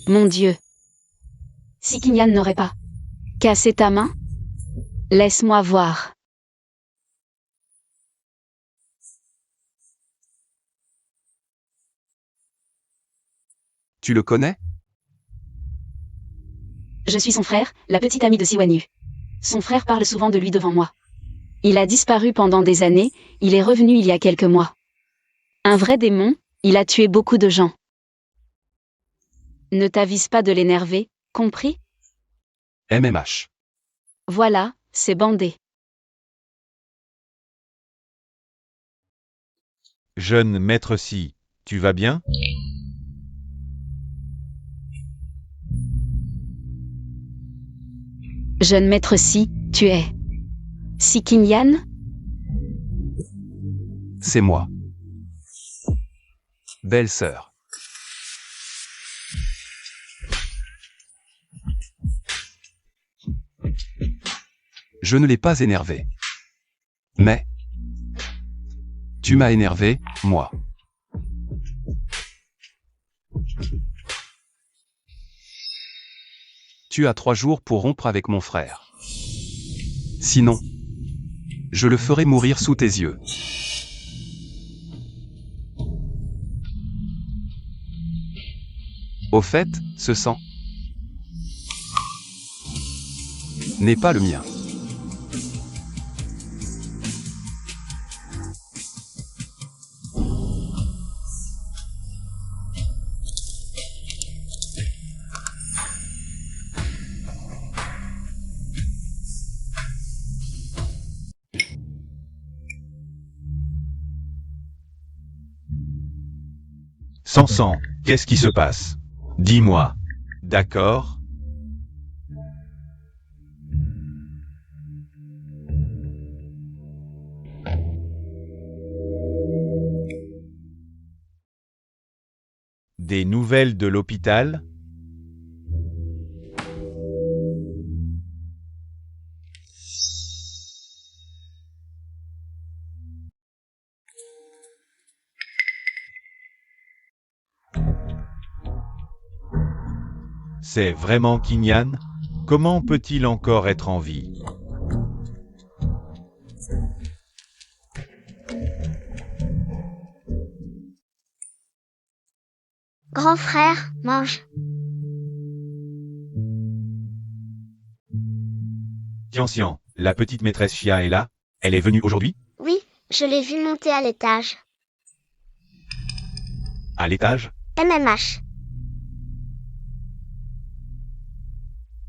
Mon Dieu. Si Kinyan n'aurait pas cassé ta main? Laisse-moi voir. Tu le connais? Je suis son frère, la petite amie de Siwanyu. Son frère parle souvent de lui devant moi. Il a disparu pendant des années, il est revenu il y a quelques mois. Un vrai démon, il a tué beaucoup de gens. Ne t'avise pas de l'énerver, compris? MMH. Voilà, c'est bandé. Jeune maître Si, tu vas bien? Jeune maître Si, tu es. Si Kinyan? C'est moi. Belle sœur. Je ne l'ai pas énervé. Mais tu m'as énervé, moi. Tu as 3 jours pour rompre avec mon frère. Sinon, je le ferai mourir sous tes yeux. Au fait, ce sang n'est pas le mien. Sansan, qu'est-ce qui se passe? Dis-moi. D'accord? Des nouvelles de l'hôpital? C'est vraiment Kinyan? Comment peut-il encore être en vie? Grand frère, mange. Tian, la petite maîtresse Chia est là? Elle est venue aujourd'hui? Oui, je l'ai vu monter à l'étage. À l'étage? MMH.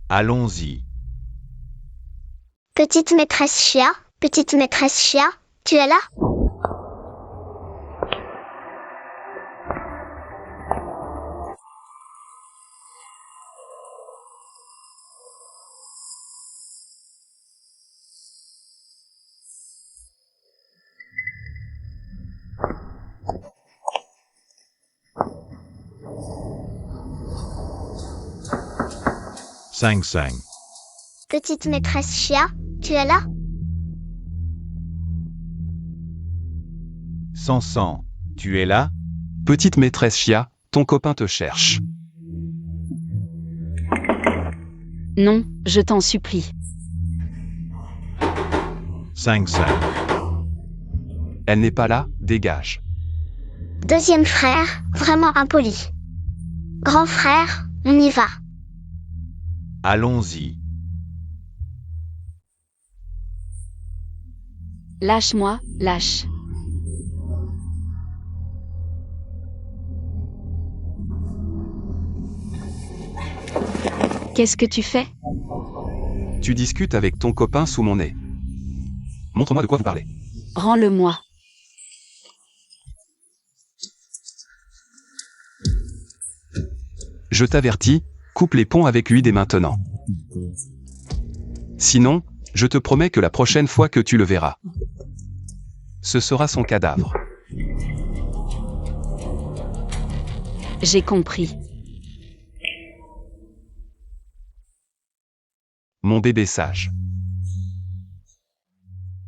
Allons-y. Petite maîtresse Chia, tu es là? Cinq. Petite maîtresse Chia, tu es là? Sansan, tu es là? Petite maîtresse Chia, ton copain te cherche. Non, je t'en supplie. 5. Elle n'est pas là, dégage. Deuxième frère, vraiment impoli. Grand frère, on y va. Allons-y. Lâche-moi, lâche. Qu'est-ce que tu fais? Tu discutes avec ton copain sous mon nez. Montre-moi de quoi vous parlez. Rends-le-moi. Je t'avertis, coupe les ponts avec lui dès maintenant. Sinon, je te promets que la prochaine fois que tu le verras, ce sera son cadavre. J'ai compris. Mon bébé sage.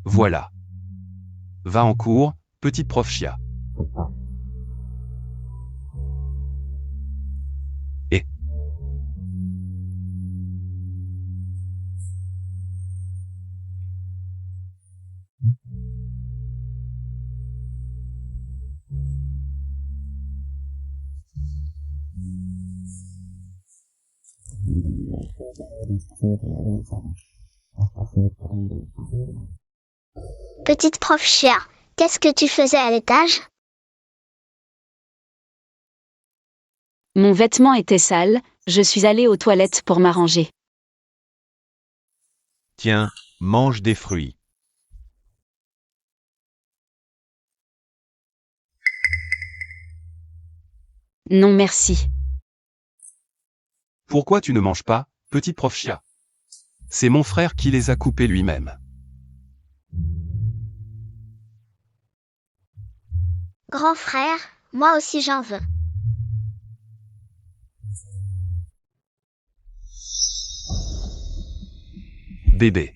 Voilà. Va en cours, petite prof Chia. Petite prof Chia, qu'est-ce que tu faisais à l'étage? Mon vêtement était sale, je suis allée aux toilettes pour m'arranger. Tiens, mange des fruits. Non merci. Pourquoi tu ne manges pas, petit prof Chia? C'est mon frère qui les a coupés lui-même. Grand frère, moi aussi j'en veux. Bébé.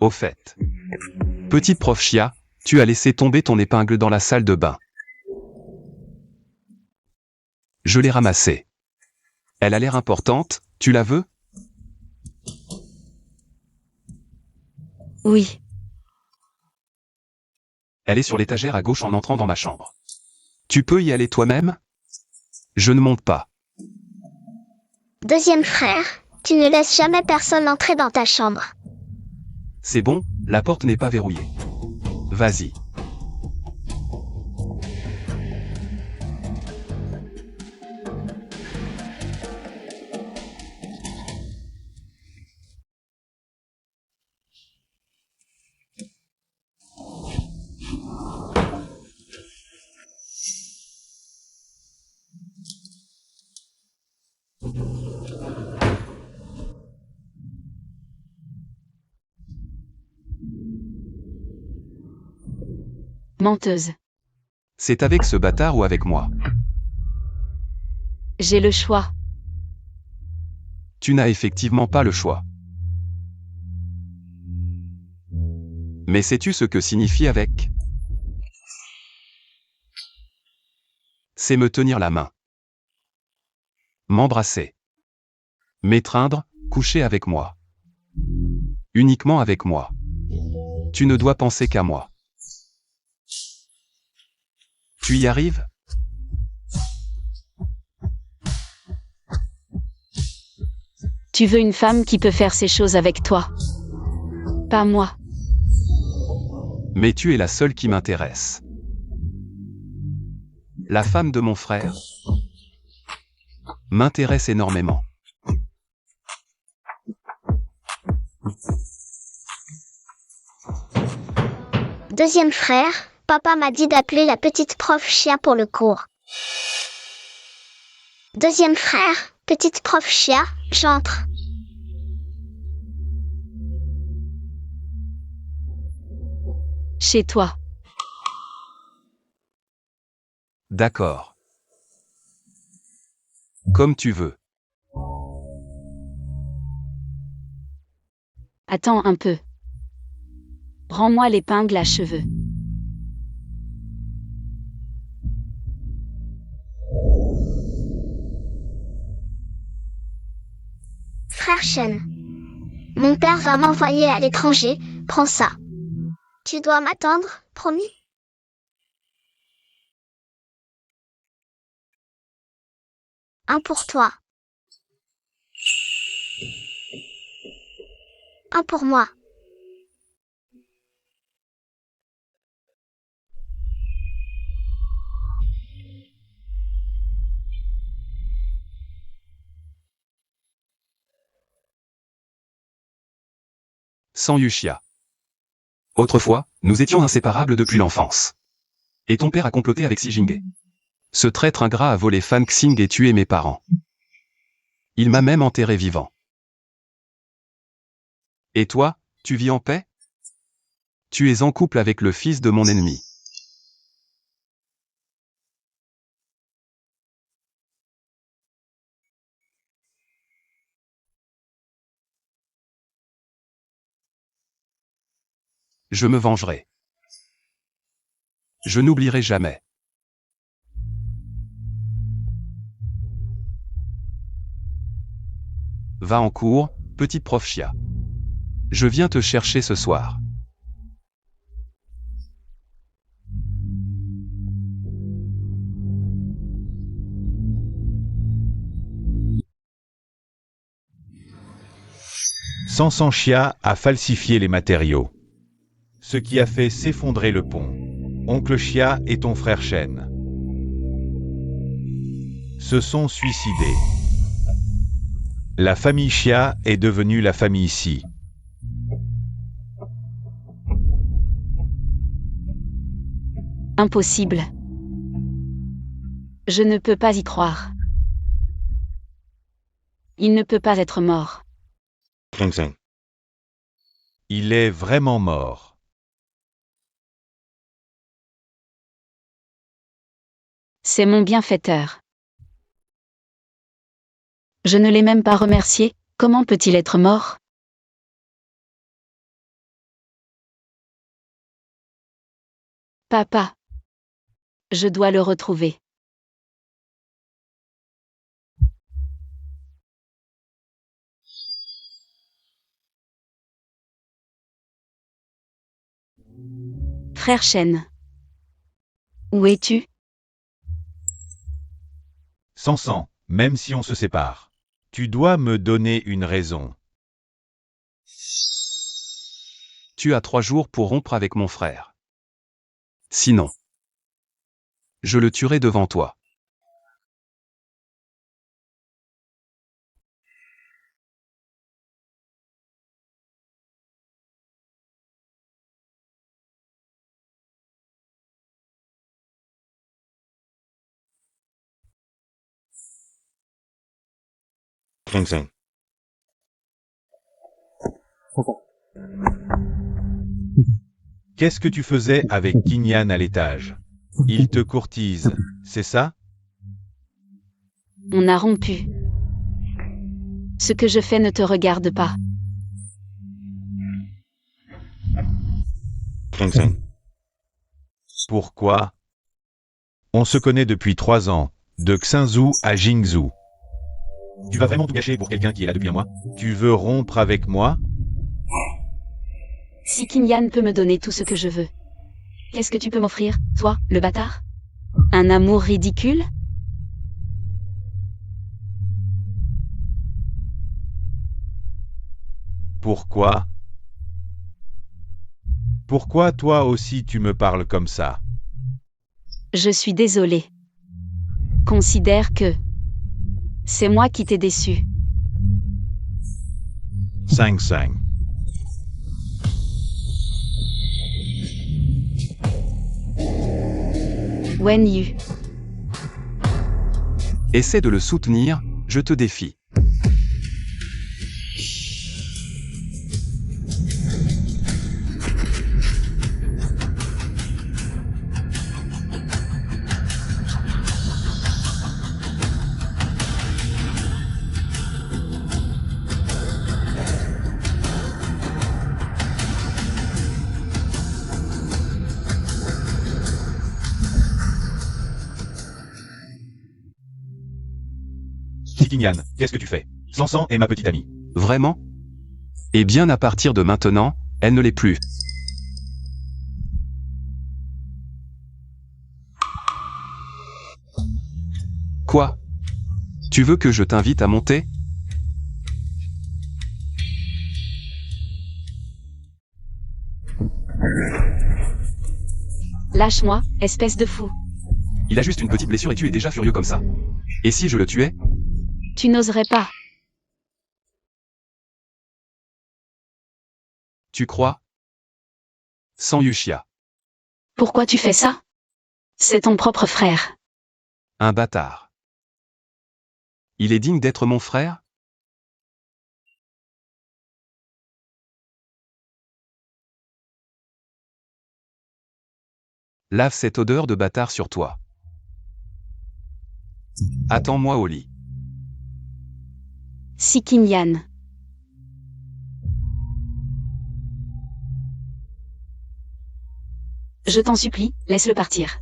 Au fait. Petite prof Chia, tu as laissé tomber ton épingle dans la salle de bain. Je l'ai ramassée. Elle a l'air importante, tu la veux? Oui. Elle est sur l'étagère à gauche en entrant dans ma chambre. Tu peux y aller toi-même? Je ne monte pas. Deuxième frère, tu ne laisses jamais personne entrer dans ta chambre. C'est bon, la porte n'est pas verrouillée. Vas-y. Menteuse. C'est avec ce bâtard ou avec moi? J'ai le choix. Tu n'as effectivement pas le choix. Mais sais-tu ce que signifie avec? C'est me tenir la main. M'embrasser. M'étreindre, coucher avec moi. Uniquement avec moi. Tu ne dois penser qu'à moi. Tu y arrives? Tu veux une femme qui peut faire ces choses avec toi. Pas moi. Mais tu es la seule qui m'intéresse. La femme de mon frère m'intéresse énormément. Deuxième frère, papa m'a dit d'appeler la petite prof Chia pour le cours. Deuxième frère, petite prof Chia, j'entre. Chez toi. D'accord. Comme tu veux. Attends un peu. Rends-moi l'épingle à cheveux. Frère Shen. Mon père va m'envoyer à l'étranger, prends ça. Tu dois m'attendre, promis? Un pour toi. Un pour moi. Sans Yuxia. Autrefois, nous étions inséparables depuis l'enfance. Et ton père a comploté avec Xi Jinping. Ce traître ingrat a volé Fan Xing et tué mes parents. Il m'a même enterré vivant. Et toi, tu vis en paix? Tu es en couple avec le fils de mon ennemi. Je me vengerai. Je n'oublierai jamais. Va en cours, Petit prof Chia. Je viens te chercher ce soir. Sansan Chia a falsifié les matériaux, ce qui a fait s'effondrer le pont. Oncle Chia et ton frère Shen se sont suicidés. La famille Chia est devenue la famille Si. Impossible. Je ne peux pas y croire. Il ne peut pas être mort. Il est vraiment mort. C'est mon bienfaiteur. Je ne l'ai même pas remercié, comment peut-il être mort? Papa. Je dois le retrouver. Frère Shen. Où es-tu? Sansan, même si on se sépare, tu dois me donner une raison. Tu as 3 jours pour rompre avec mon frère. Sinon, je le tuerai devant toi. Qu'est-ce que tu faisais avec Kinyan à l'étage? Il te courtise, c'est ça? On a rompu. Ce que je fais ne te regarde pas. Pourquoi? On se connaît depuis 3 ans, de Xinzhou à Jingzhou. Tu vas vraiment tout gâcher pour quelqu'un qui est là depuis un mois? Tu veux rompre avec moi? Si Kinyan peut me donner tout ce que je veux, qu'est-ce que tu peux m'offrir, toi, le bâtard? Un amour ridicule? Pourquoi? Pourquoi toi aussi tu me parles comme ça? Je suis désolée. Considère que c'est moi qui t'ai déçu. 5-5. Wen Yu. Essaie de le soutenir, je te défie. Kinyan, qu'est-ce que tu fais? Sansan est ma petite amie. Vraiment? Eh bien à partir de maintenant, elle ne l'est plus. Quoi? Tu veux que je t'invite à monter? Lâche-moi, espèce de fou. Il a juste une petite blessure et tu es déjà furieux comme ça. Et si je le tuais? Tu n'oserais pas. Tu crois? Sans Yushia. Pourquoi tu fais ça? C'est ton propre frère. Un bâtard. Il est digne d'être mon frère? Lave cette odeur de bâtard sur toi. Attends-moi au lit. Si Kinyan. Je t'en supplie, laisse-le partir.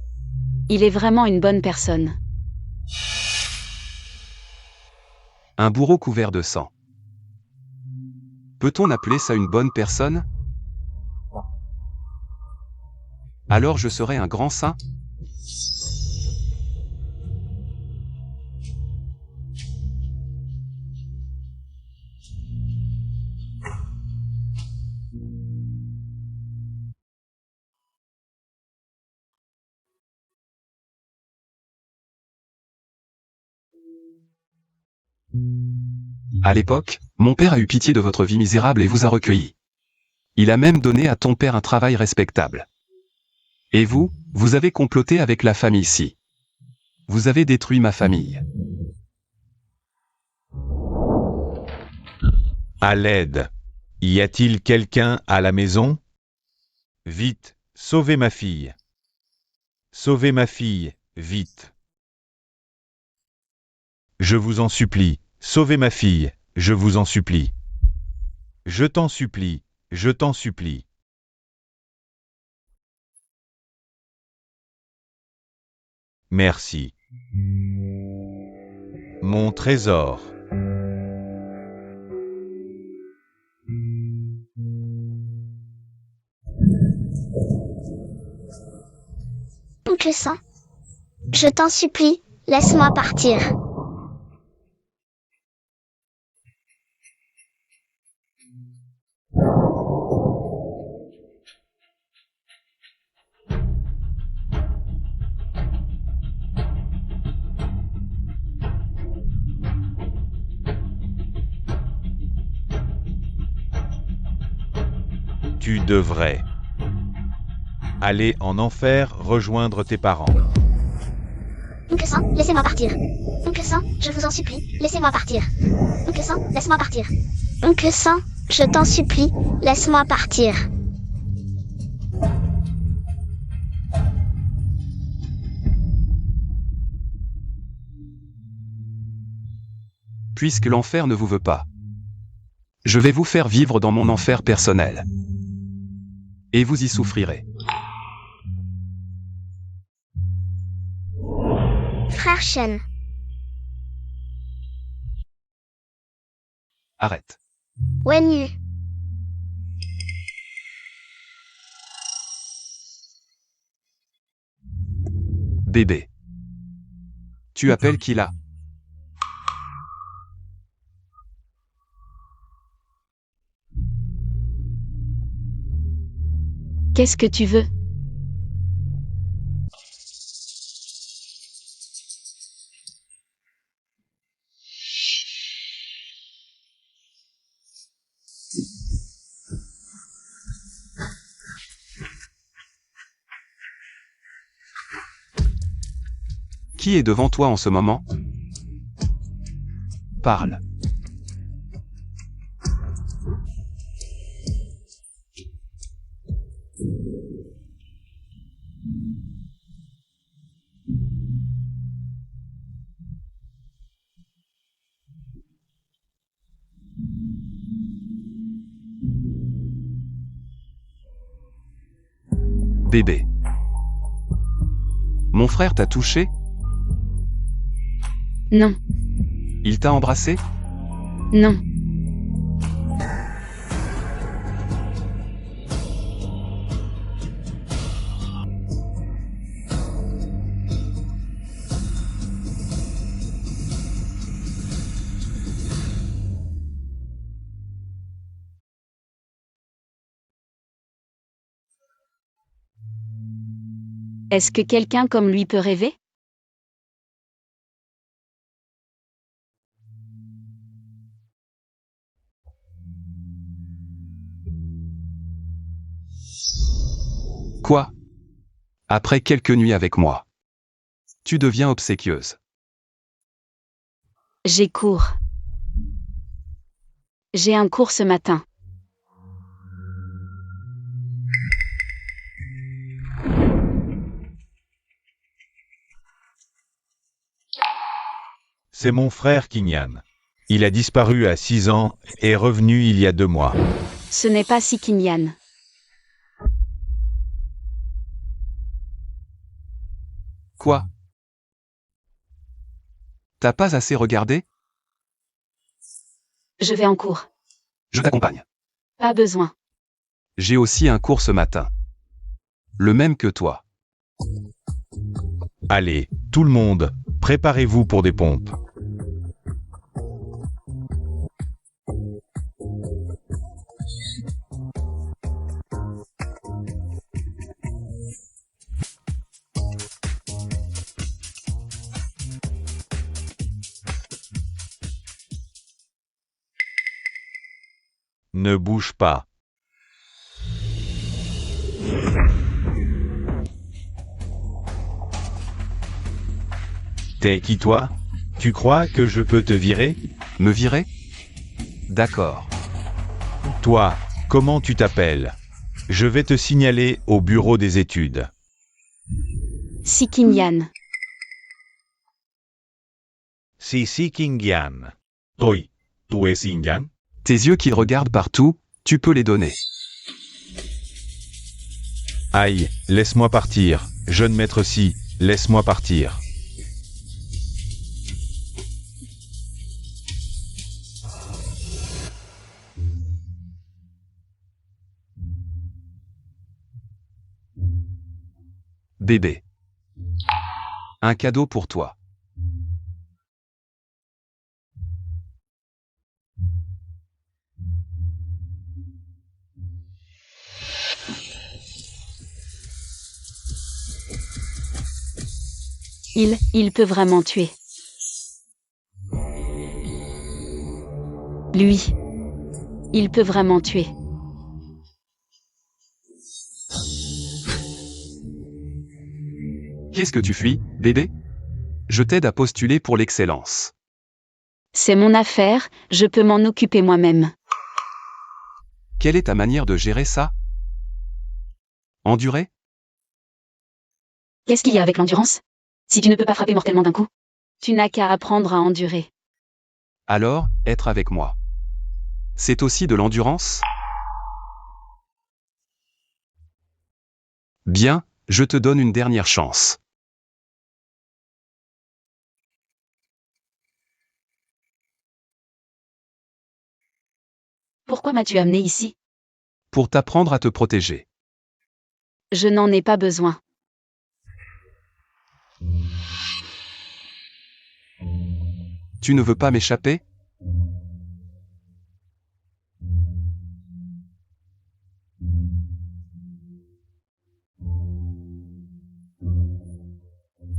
Il est vraiment une bonne personne. Un bourreau couvert de sang. Peut-on appeler ça une bonne personne? Alors je serai un grand saint? À l'époque, mon père a eu pitié de votre vie misérable et vous a recueilli. Il a même donné à ton père un travail respectable. Et vous, vous avez comploté avec la famille ici. Vous avez détruit ma famille. À l'aide. Y a-t-il quelqu'un à la maison? Vite, sauvez ma fille. Sauvez ma fille, vite. Je vous en supplie, sauvez ma fille, je vous en supplie. Je t'en supplie, je t'en supplie. Merci. Mon trésor. Oncle Saint, je t'en supplie, laisse-moi partir. Tu devrais aller en enfer rejoindre tes parents. Oncle Saint, laissez-moi partir. Oncle Saint, je vous en supplie, laissez-moi partir. Oncle Saint, laisse-moi partir. Oncle Saint, je t'en supplie, laisse-moi partir. Puisque l'enfer ne vous veut pas. Je vais vous faire vivre dans mon enfer personnel. Et vous y souffrirez. Frère Shen, Arrête. Wenyu, Bébé. Tu appelles qui là? Qu'est-ce que tu veux? Qui est devant toi en ce moment? Parle. Bébé. Mon frère t'a touché? Non, Il t'a embrassé? non. Est-ce que quelqu'un comme lui peut rêver? Quoi? Après quelques nuits avec moi. Tu deviens obséquieuse. J'ai cours. J'ai un cours ce matin. C'est mon frère Kinyan. Il a disparu à 6 ans et est revenu il y a 2 mois. Ce n'est pas si Kinyan. Quoi? T'as pas assez regardé? Je vais en cours. Je t'accompagne. Pas besoin. J'ai aussi un cours ce matin. Le même que toi. Allez, tout le monde, préparez-vous pour des pompes. Ne bouge pas. T'es qui toi? Tu crois que je peux te virer? Me virer? D'accord. Toi, comment tu t'appelles? Je vais te signaler au bureau des études. Sikingyan. Si Sikingyan. Toi, tu es Singan? Tes yeux qui regardent partout, tu peux les donner. Aïe, laisse-moi partir. Jeune maître Si, laisse-moi partir. Bébé. Un cadeau pour toi. Il peut vraiment tuer. Lui. Il peut vraiment tuer. Qu'est-ce que tu fuis, bébé? Je t'aide à postuler pour l'excellence. C'est mon affaire, je peux m'en occuper moi-même. Quelle est ta manière de gérer ça? Endurer? Qu'est-ce qu'il y a avec l'endurance? Si tu ne peux pas frapper mortellement d'un coup, tu n'as qu'à apprendre à endurer. Alors, être avec moi. C'est aussi de l'endurance? Bien, je te donne une dernière chance. Pourquoi m'as-tu amené ici? Pour t'apprendre à te protéger. Je n'en ai pas besoin. Tu ne veux pas m'échapper?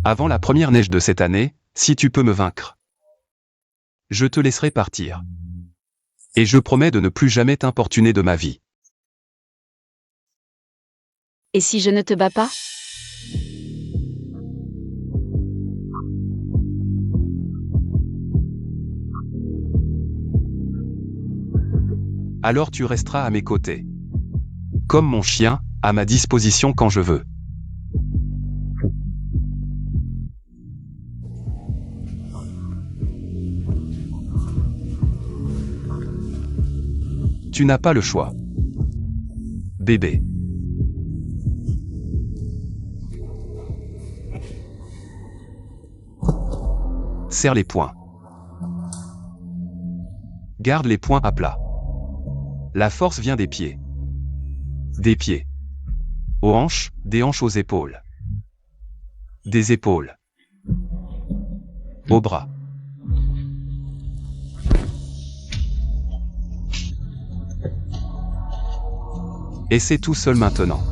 Avant la première neige de cette année, si tu peux me vaincre, je te laisserai partir. Et je promets de ne plus jamais t'importuner de ma vie. Et si je ne te bats pas? Alors tu resteras à mes côtés. Comme mon chien, à ma disposition quand je veux. Tu n'as pas le choix. Bébé. Serre les poings. Garde les poings à plat. La force vient des pieds. Des pieds. Aux hanches, des hanches aux épaules. Des épaules. Aux bras. Et c'est tout seul maintenant.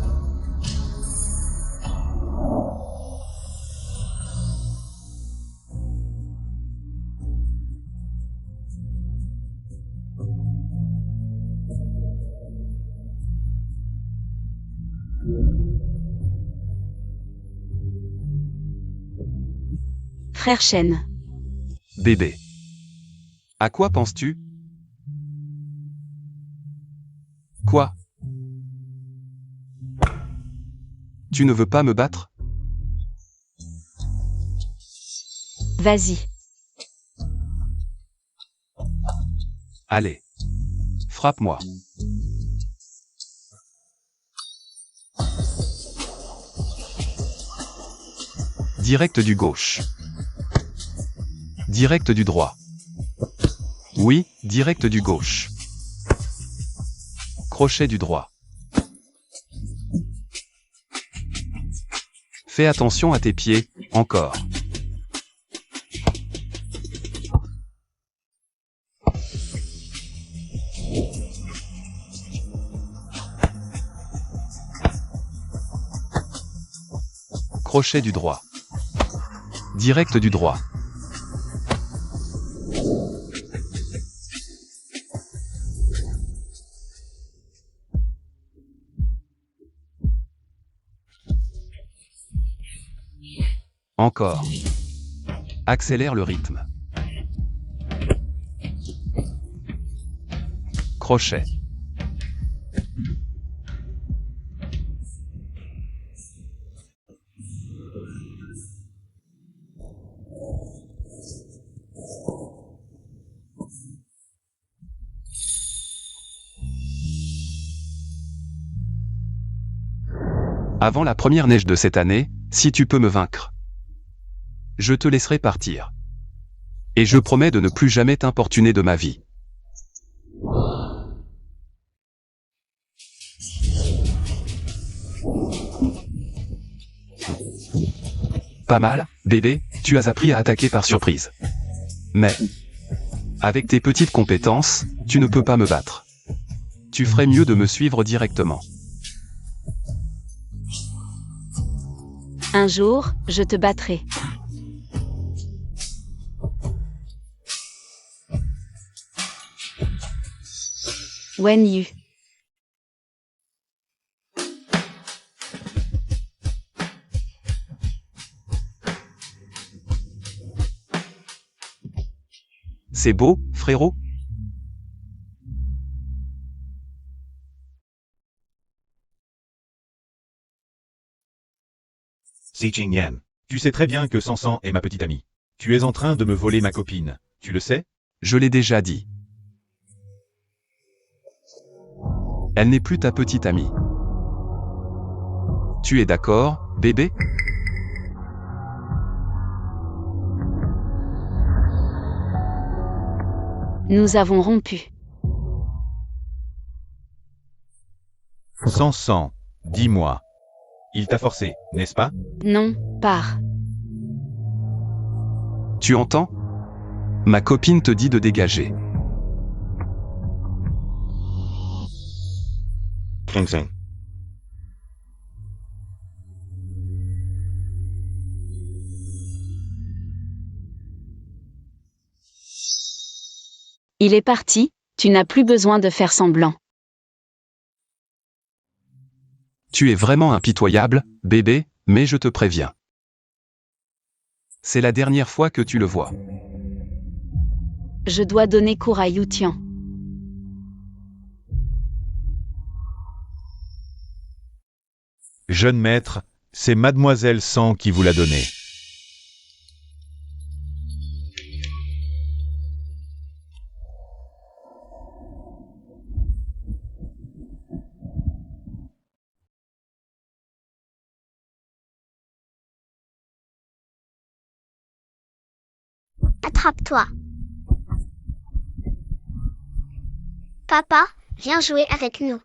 Frère Shen. Bébé. À quoi penses-tu? Quoi? Tu ne veux pas me battre? Vas-y. Allez. Frappe-moi. Direct du gauche. Direct du droit. Oui, direct du gauche. Crochet du droit. Fais attention à tes pieds, encore. Crochet du droit. Direct du droit. Encore. Accélère le rythme. Crochet. Avant la première neige de cette année, si tu peux me vaincre, je te laisserai partir. Et je promets de ne plus jamais t'importuner de ma vie. Pas mal, bébé, tu as appris à attaquer par surprise. Mais, avec tes petites compétences, tu ne peux pas me battre. Tu ferais mieux de me suivre directement. Un jour, je te battrai. Wen Yu. C'est beau, frérot? Si Yan. Tu sais très bien que Sansan est ma petite amie. Tu es en train de me voler ma copine, tu le sais? Je l'ai déjà dit. Elle n'est plus ta petite amie. Tu es d'accord, bébé? Nous avons rompu. Sansan, dis-moi. Il t'a forcé, n'est-ce pas? Non, pars. Tu entends? Ma copine te dit de dégager. Il est parti, tu n'as plus besoin de faire semblant. Tu es vraiment impitoyable, bébé, mais je te préviens. C'est la dernière fois que tu le vois. Je dois donner cours à Yu Tian. Jeune maître, c'est Mademoiselle San qui vous l'a donné. Attrape-toi. Papa, viens jouer avec nous.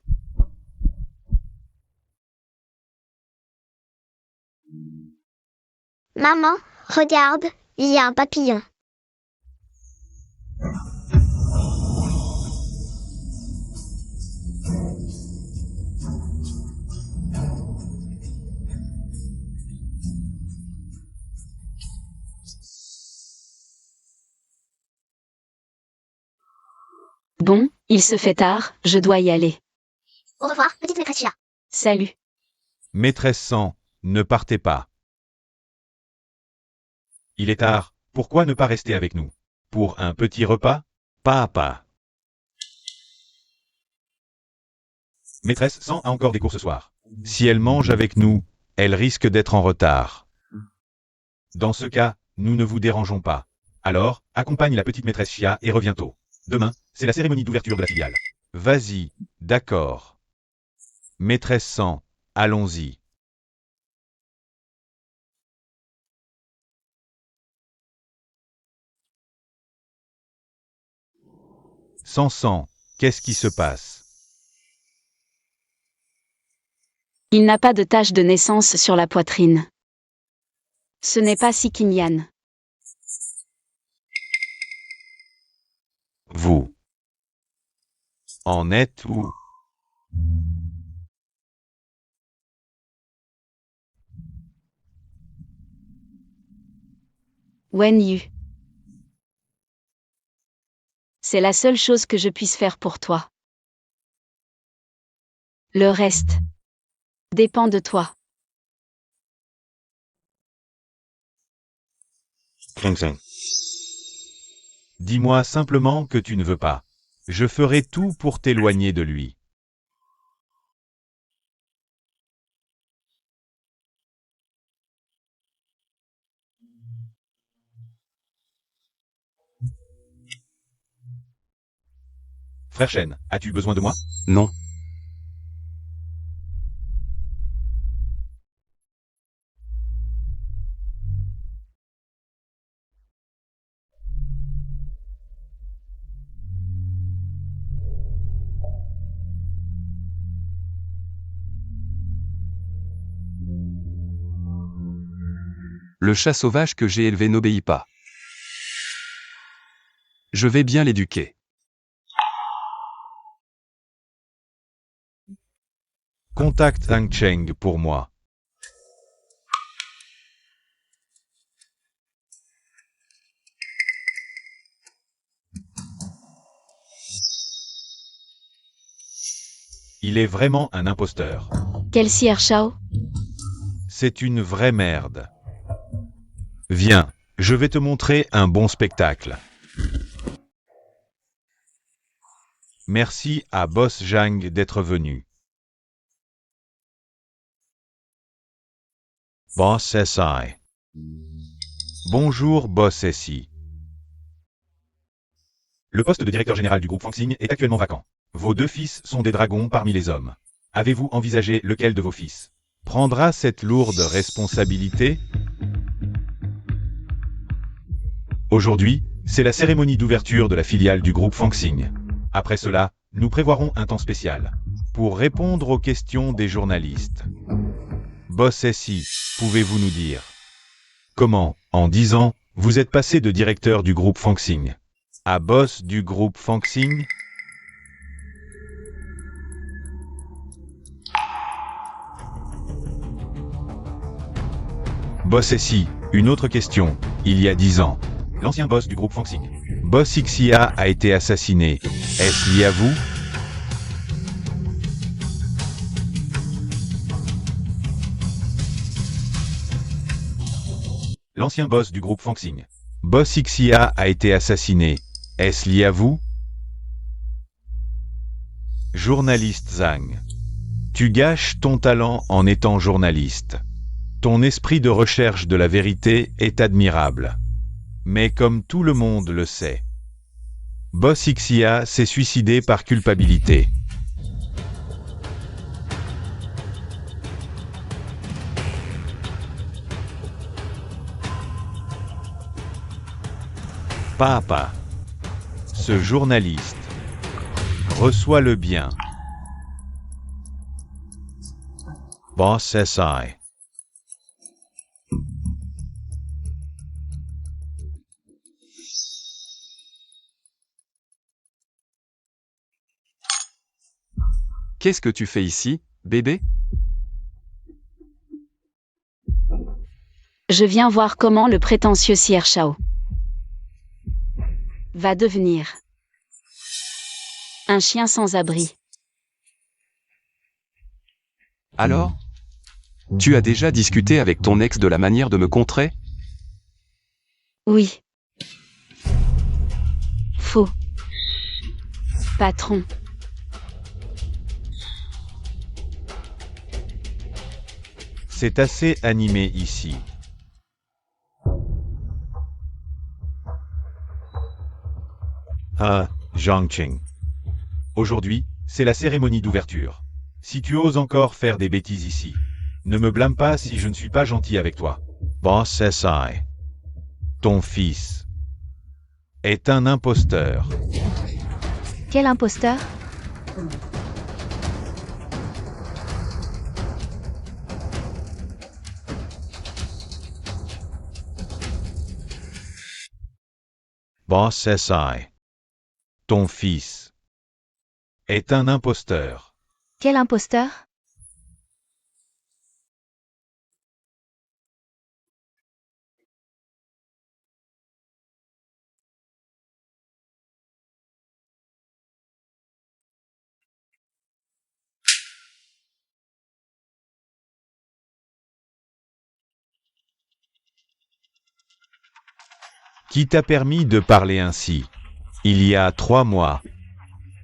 Maman, regarde, il y a un papillon. Bon, il se fait tard, je dois y aller. Au revoir, petite maîtresse Chia. Salut. Maîtresse San, ne partez pas. Il est tard, pourquoi ne pas rester avec nous? Pour un petit repas? Pas à pas. Maîtresse San a encore des cours ce soir. Si elle mange avec nous, elle risque d'être en retard. Dans ce cas, nous ne vous dérangeons pas. Alors, accompagne la petite maîtresse Chia et reviens tôt. Demain, c'est la cérémonie d'ouverture de la filiale. Vas-y, d'accord. Maîtresse San, allons-y. Sansan, qu'est-ce qui se passe? Il n'a pas de tache de naissance sur la poitrine. Ce n'est pas Si Qingyan. Vous en êtes où? Wen Yu. C'est la seule chose que je puisse faire pour toi. Le reste dépend de toi. Dis-moi simplement que tu ne veux pas. Je ferai tout pour t'éloigner de lui. Frère Shen, as-tu besoin de moi? Non. Le chat sauvage que j'ai élevé n'obéit pas. Je vais bien l'éduquer. Contacte Zhang Cheng pour moi. Il est vraiment un imposteur. Quel Sierra Shao? C'est une vraie merde. Viens, je vais te montrer un bon spectacle. Merci à Boss Zhang d'être venu. Boss SI. Bonjour Boss SI. Le poste de directeur général du groupe Fangxing est actuellement vacant. Vos 2 fils sont des dragons parmi les hommes. Avez-vous envisagé lequel de vos fils prendra cette lourde responsabilité? Aujourd'hui, c'est la cérémonie d'ouverture de la filiale du groupe Fangxing. Après cela, nous prévoirons un temps spécial pour répondre aux questions des journalistes. Boss SI, pouvez-vous nous dire comment, en 10 ans, vous êtes passé de directeur du groupe Fangxing à boss du groupe Fangxing? Boss SI, une autre question. Il y a 10 ans, l'ancien boss du groupe Fangxing, Boss Xia, a été assassiné. Est-ce lié à vous? L'ancien boss du groupe Fangxing, Boss Xia, a été assassiné. Est-ce lié à vous? Journaliste Zhang. Tu gâches ton talent en étant journaliste. Ton esprit de recherche de la vérité est admirable. Mais comme tout le monde le sait, Boss Xia s'est suicidé par culpabilité. Papa, ce journaliste, reçois-le bien. Boss SI. Qu'est-ce que tu fais ici, bébé? Je viens voir comment le prétentieux Sierra Shao va devenir un chien sans abri. Alors? Tu as déjà discuté avec ton ex de la manière de me contrer? Oui. Faux. Patron. C'est assez animé ici. Ah, Zhang Cheng. Aujourd'hui, c'est la cérémonie d'ouverture. Si tu oses encore faire des bêtises ici, ne me blâme pas si je ne suis pas gentil avec toi. Boss SI. Ton fils est un imposteur. Quel imposteur? Boss SI. Ton fils est un imposteur. Quel imposteur? Qui t'a permis de parler ainsi? Il y a 3 mois.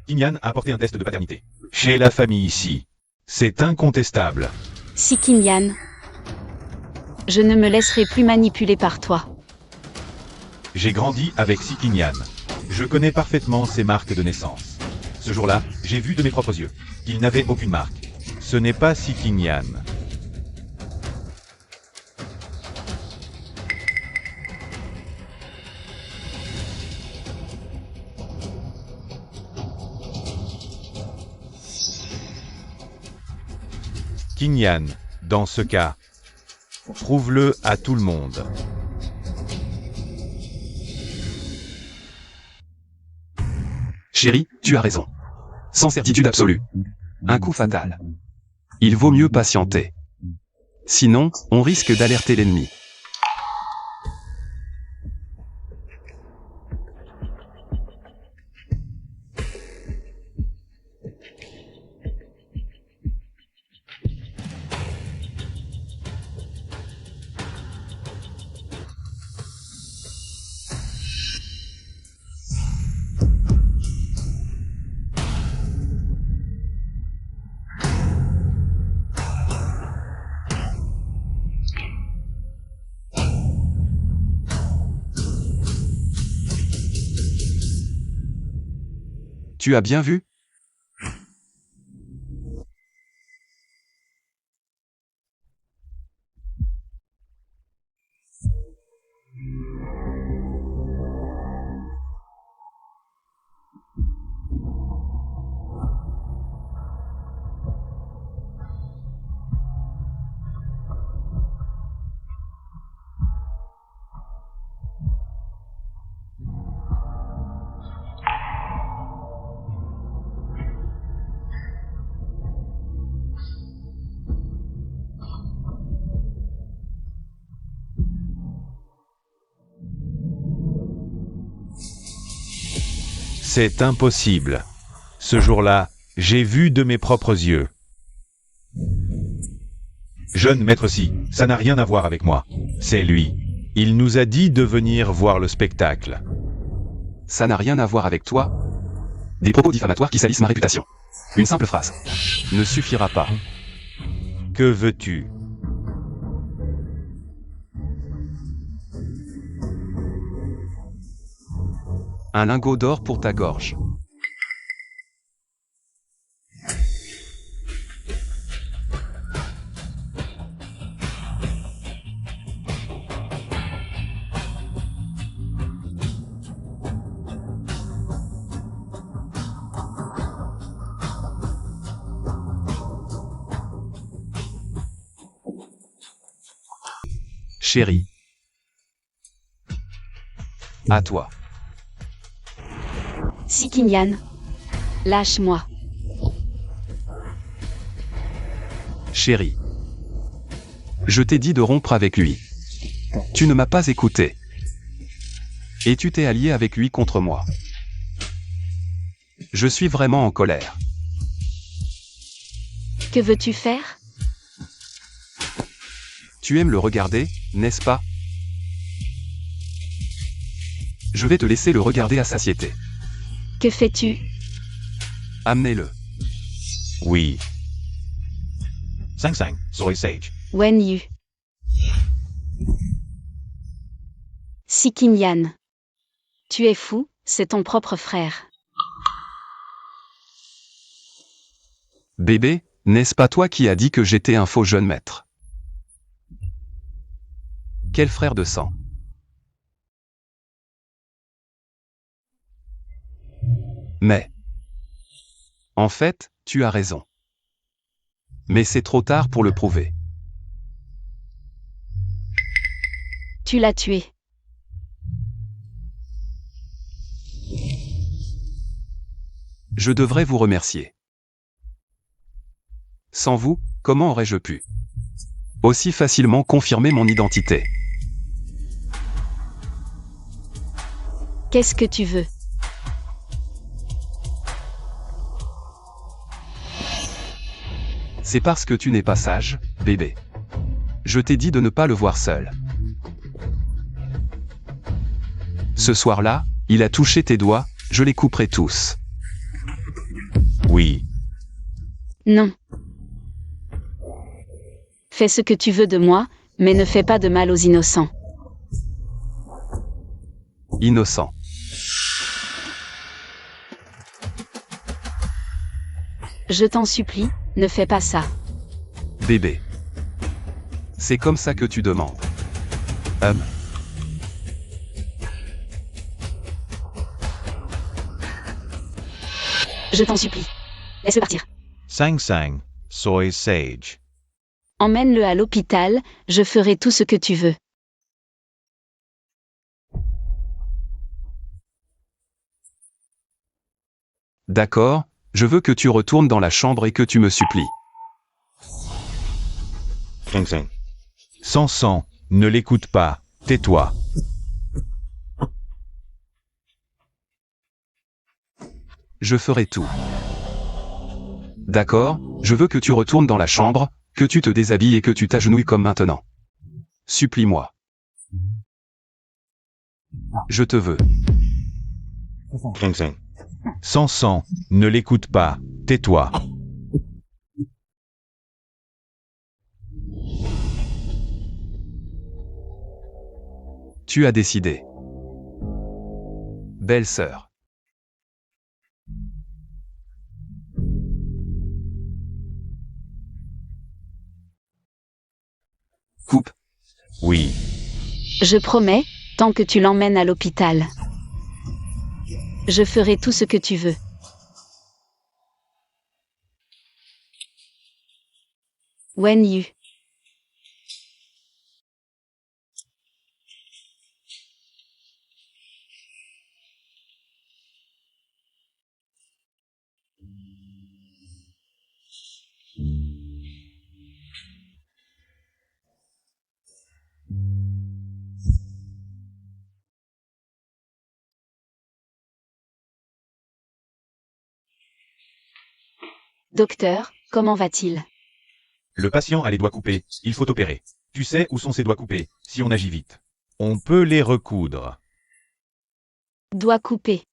Kinyan a apporté un test de paternité. Chez la famille ici. C'est incontestable. Si Kinyan, je ne me laisserai plus manipuler par toi. J'ai grandi avec Sikinyan. Je connais parfaitement ses marques de naissance. Ce jour-là, j'ai vu de mes propres yeux qu'il n'avait aucune marque. Ce n'est pas Sikinyan. Kinyan, dans ce cas, prouve-le à tout le monde. Chérie, tu as raison. Sans certitude absolue. Un coup fatal. Il vaut mieux patienter. Sinon, on risque d'alerter l'ennemi. Tu as bien vu? C'est impossible. Ce jour-là, j'ai vu de mes propres yeux. Jeune maître Si, ça n'a rien à voir avec moi. C'est lui. Il nous a dit de venir voir le spectacle. Ça n'a rien à voir avec toi. Des propos diffamatoires qui salissent ma réputation. Une simple phrase ne suffira pas. Que veux-tu? Un lingot d'or pour ta gorge. Chérie. À toi. Si Kinyan, lâche-moi. Chérie. Je t'ai dit de rompre avec lui. Tu ne m'as pas écouté. Et tu t'es allié avec lui contre moi. Je suis vraiment en colère. Que veux-tu faire? Tu aimes le regarder, n'est-ce pas? Je vais te laisser le regarder à satiété. Que fais-tu? Amenez-le. Oui. 5-5, Soy Sage. Wen Yu. Si Kinyan. Tu es fou, c'est ton propre frère. Bébé, n'est-ce pas toi qui as dit que j'étais un faux jeune maître? Quel frère de sang? Mais, en fait, tu as raison. Mais c'est trop tard pour le prouver. Tu l'as tué. Je devrais vous remercier. Sans vous, comment aurais-je pu aussi facilement confirmer mon identité? Qu'est-ce que tu veux? C'est parce que tu n'es pas sage, bébé. Je t'ai dit de ne pas le voir seul. Ce soir-là, il a touché tes doigts, je les couperai tous. Oui. Non. Fais ce que tu veux de moi, mais ne fais pas de mal aux innocents. Innocent. Je t'en supplie, ne fais pas ça. Bébé. C'est comme ça que tu demandes. Je t'en supplie. Laisse-le partir. Sang Sang, soy sage. Emmène-le à l'hôpital, je ferai tout ce que tu veux. D'accord, je veux que tu retournes dans la chambre et que tu me supplies. Sang Sang. Sang Sang, ne l'écoute pas, tais-toi. Je ferai tout. D'accord, je veux que tu retournes dans la chambre, que tu te déshabilles et que tu t'agenouilles comme maintenant. Supplie-moi. Je te veux. Sang Sang. Sang Sang, ne l'écoute pas, tais-toi. Tu as décidé. Belle sœur. Coupe. Oui. Je promets, tant que tu l'emmènes à l'hôpital. Je ferai tout ce que tu veux. Wen Yu. Docteur, comment va-t-il? Le patient a les doigts coupés, il faut opérer. Tu sais où sont ses doigts coupés, si on agit vite. On peut les recoudre. Doigt coupé.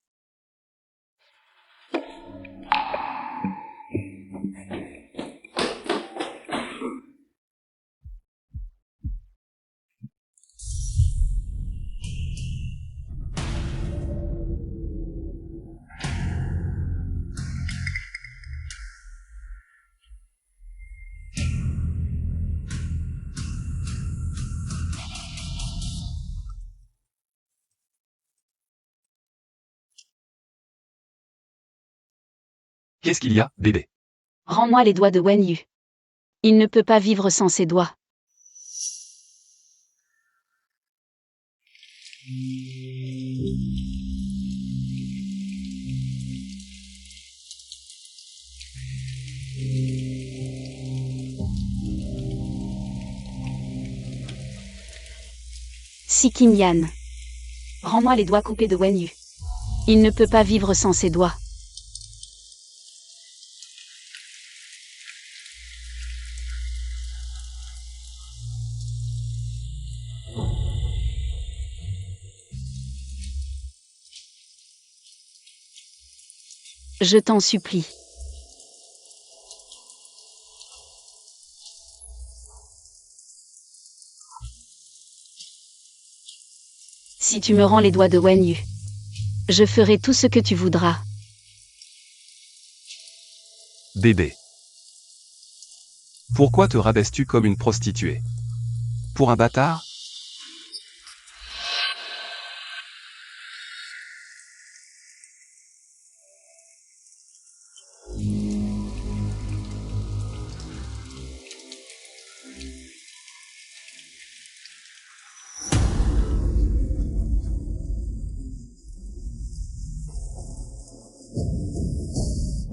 Qu'est-ce qu'il y a, bébé? Rends-moi les doigts de Wen Yu. Il ne peut pas vivre sans ses doigts. Si Kim Yan. Rends-moi les doigts coupés de Wen Yu. Il ne peut pas vivre sans ses doigts. Je t'en supplie. Si tu me rends les doigts de Wen Yu, je ferai tout ce que tu voudras. Bébé. Pourquoi te rabaisses-tu comme une prostituée? Pour un bâtard?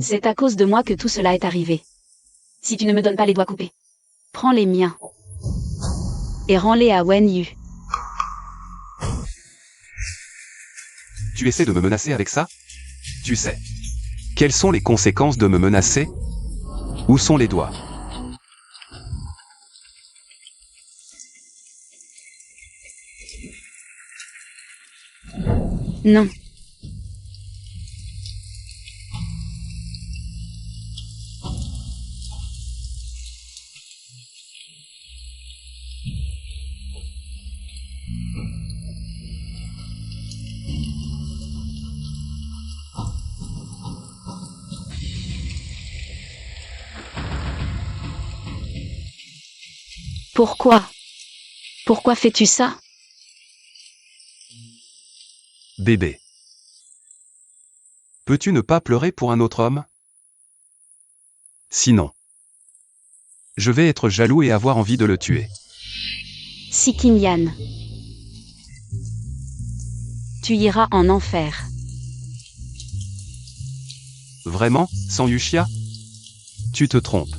C'est à cause de moi que tout cela est arrivé. Si tu ne me donnes pas les doigts coupés, prends les miens et rends-les à Wen Yu. Tu essaies de me menacer avec ça? Tu sais. Quelles sont les conséquences de me menacer? Où sont les doigts? Non. Pourquoi? Pourquoi fais-tu ça? Bébé. Peux-tu ne pas pleurer pour un autre homme? Sinon, je vais être jaloux et avoir envie de le tuer. Si Kim Yan, tu iras en enfer. Vraiment, sans Yuxia? Tu te trompes.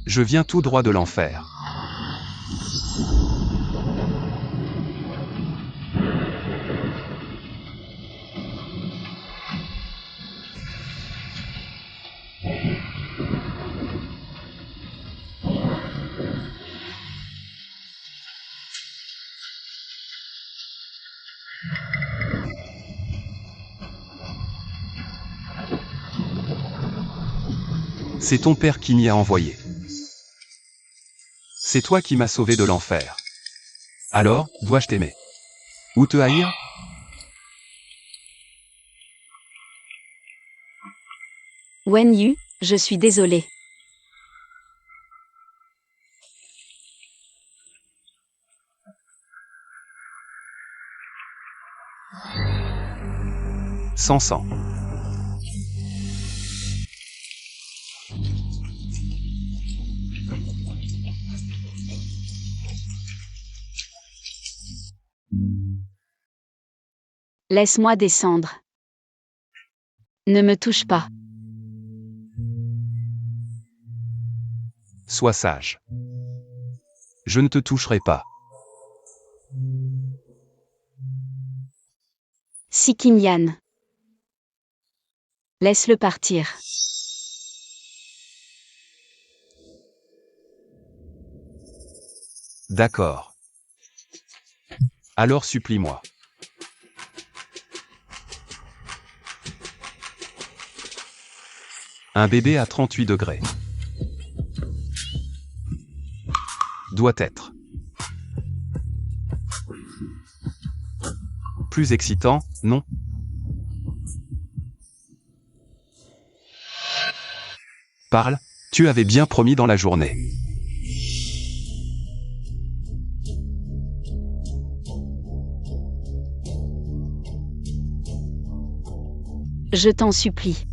Je viens tout droit de l'enfer. C'est ton père qui m'y a envoyé. C'est toi qui m'as sauvé de l'enfer. Alors, dois-je t'aimer? Ou te haïr? Wen Yu, je suis désolé. Sans sang. Laisse-moi descendre. Ne me touche pas. Sois sage. Je ne te toucherai pas. Si Kim Yan, laisse-le partir. D'accord. Alors supplie-moi. Un bébé à 38 degrés. Doit être plus excitant, non? Parle, tu avais bien promis dans la journée. Je t'en supplie.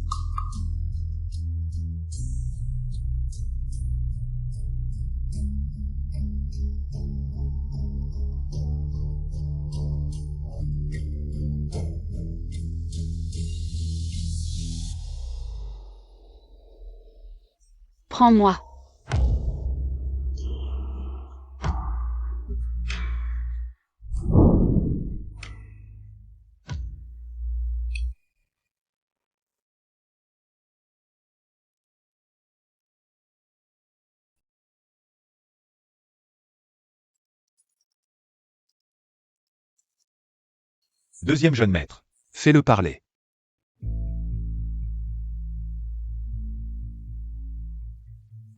Prends-moi. Deuxième jeune maître. Fais-le parler.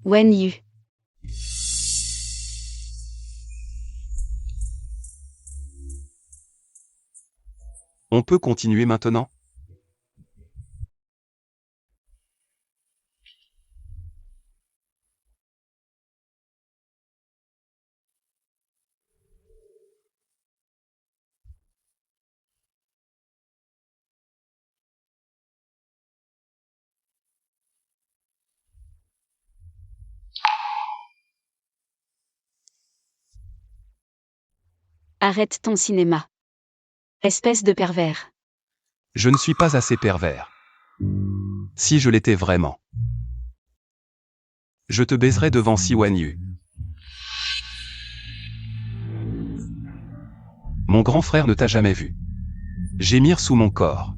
Wen Yu. On peut continuer maintenant? Arrête ton cinéma. Espèce de pervers. Je ne suis pas assez pervers. Si je l'étais vraiment, je te baiserais devant Siwan Yu. Mon grand frère ne t'a jamais vu gémir sous mon corps.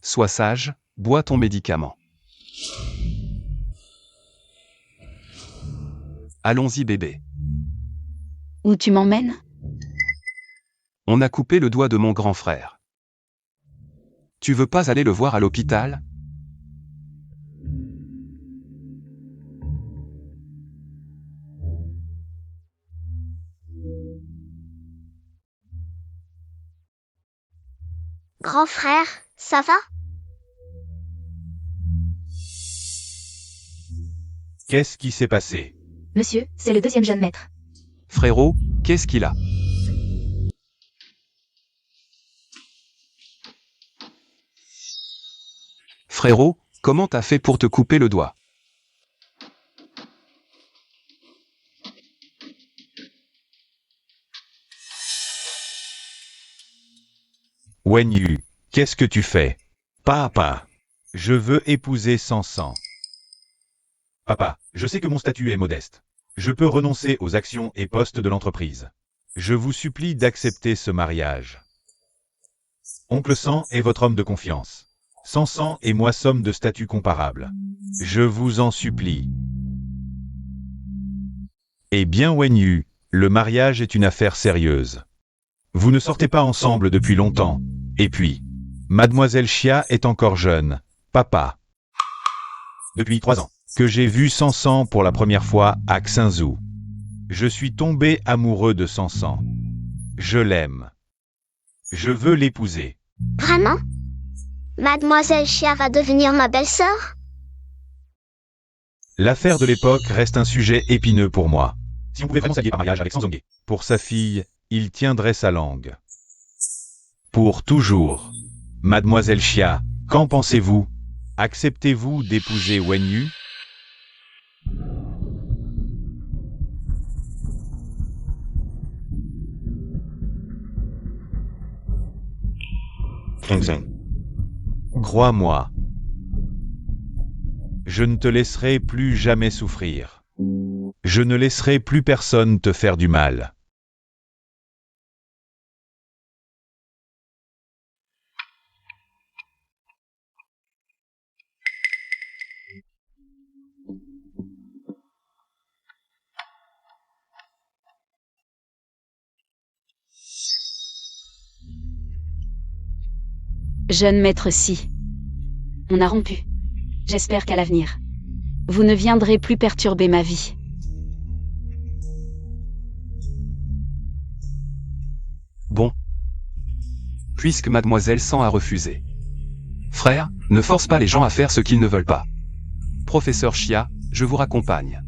Sois sage, bois ton médicament. Allons-y bébé. Où tu m'emmènes? On a coupé le doigt de mon grand frère. Tu veux pas aller le voir à l'hôpital? Grand frère, ça va? Qu'est-ce qui s'est passé? Monsieur, c'est le deuxième jeune maître. Frérot, qu'est-ce qu'il a? Frérot, comment t'as fait pour te couper le doigt? Wen Yu, qu'est-ce que tu fais? Papa, je veux épouser Sansan. Papa, je sais que mon statut est modeste. Je peux renoncer aux actions et postes de l'entreprise. Je vous supplie d'accepter ce mariage. Oncle San est votre homme de confiance. Sansan et moi sommes de statut comparable. Je vous en supplie. Eh bien Wen Yu, le mariage est une affaire sérieuse. Vous ne sortez pas ensemble depuis longtemps. Et puis, Mademoiselle Xia est encore jeune. Papa. Depuis 3 ans que j'ai vu Sansan pour la première fois à Xinzhou. Je suis tombé amoureux de Sansan. Je l'aime. Je veux l'épouser. Vraiment? Mademoiselle Xia va devenir ma belle-sœur? L'affaire de l'époque reste un sujet épineux pour moi. Si on pouvait vraiment s'allier par mariage avec Sanzongé. Pour sa fille, il tiendrait sa langue. Pour toujours. Mademoiselle Xia, qu'en pensez-vous? Acceptez-vous d'épouser Wen Yu? Crois-moi. Je ne te laisserai plus jamais souffrir. Je ne laisserai plus personne te faire du mal. Jeune maître Si. On a rompu. J'espère qu'à l'avenir, vous ne viendrez plus perturber ma vie. Bon. Puisque Mademoiselle San a refusé. Frère, ne force pas les gens à faire ce qu'ils ne veulent pas. Professeur Xia, je vous raccompagne.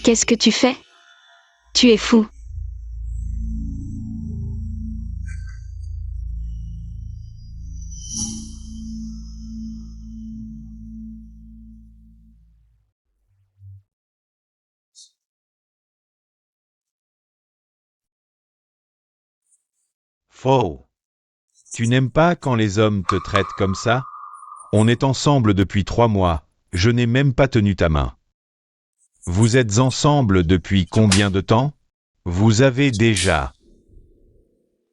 Qu'est-ce que tu fais? Tu es fou. Faux. Tu n'aimes pas quand les hommes te traitent comme ça? On est ensemble depuis 3 mois. Je n'ai même pas tenu ta main. Vous êtes ensemble depuis combien de temps? Vous avez déjà...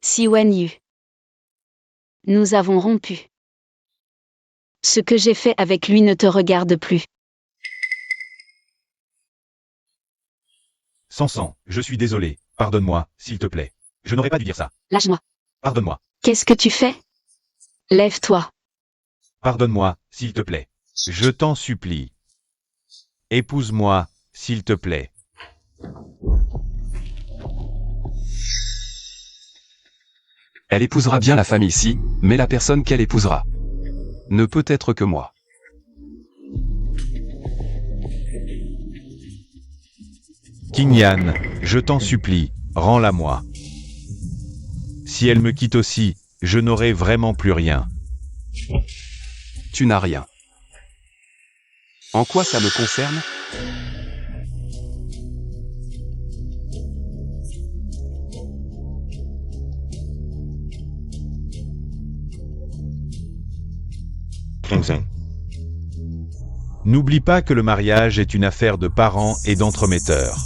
Siwan Yu. Nous avons rompu. Ce que j'ai fait avec lui ne te regarde plus. Sansan, je suis désolé. Pardonne-moi, s'il te plaît. Je n'aurais pas dû dire ça. Lâche-moi. Pardonne-moi. Qu'est-ce que tu fais? Lève-toi. Pardonne-moi, s'il te plaît. Je t'en supplie. Épouse-moi, s'il te plaît. Elle épousera bien la famille Si, mais la personne qu'elle épousera ne peut être que moi. Qingyan, je t'en supplie, rends-la moi. Si elle me quitte aussi, je n'aurai vraiment plus rien. Tu n'as rien. En quoi ça me concerne? N'oublie pas que le mariage est une affaire de parents et d'entremetteurs.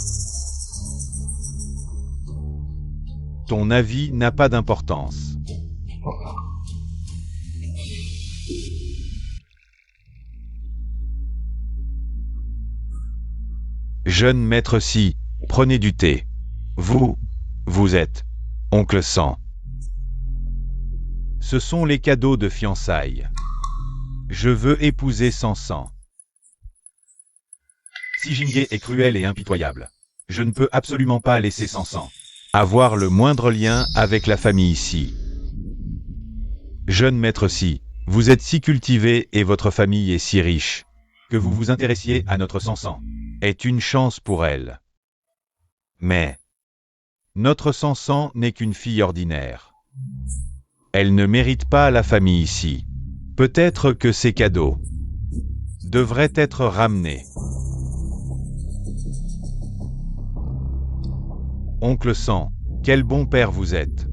Ton avis n'a pas d'importance. Jeune maître Si, prenez du thé. Vous êtes oncle Sang. Ce sont les cadeaux de fiançailles. Je veux épouser Sansan. Si Jingé est cruel et impitoyable, je ne peux absolument pas laisser Sansan avoir le moindre lien avec la famille Si. Jeune maître Si, vous êtes si cultivé et votre famille est si riche, que vous vous intéressiez à notre Sansan est une chance pour elle. Mais notre Sansan n'est qu'une fille ordinaire. Elle ne mérite pas la famille Si. Peut-être que ces cadeaux devraient être ramenés. Oncle Sang, quel bon père vous êtes.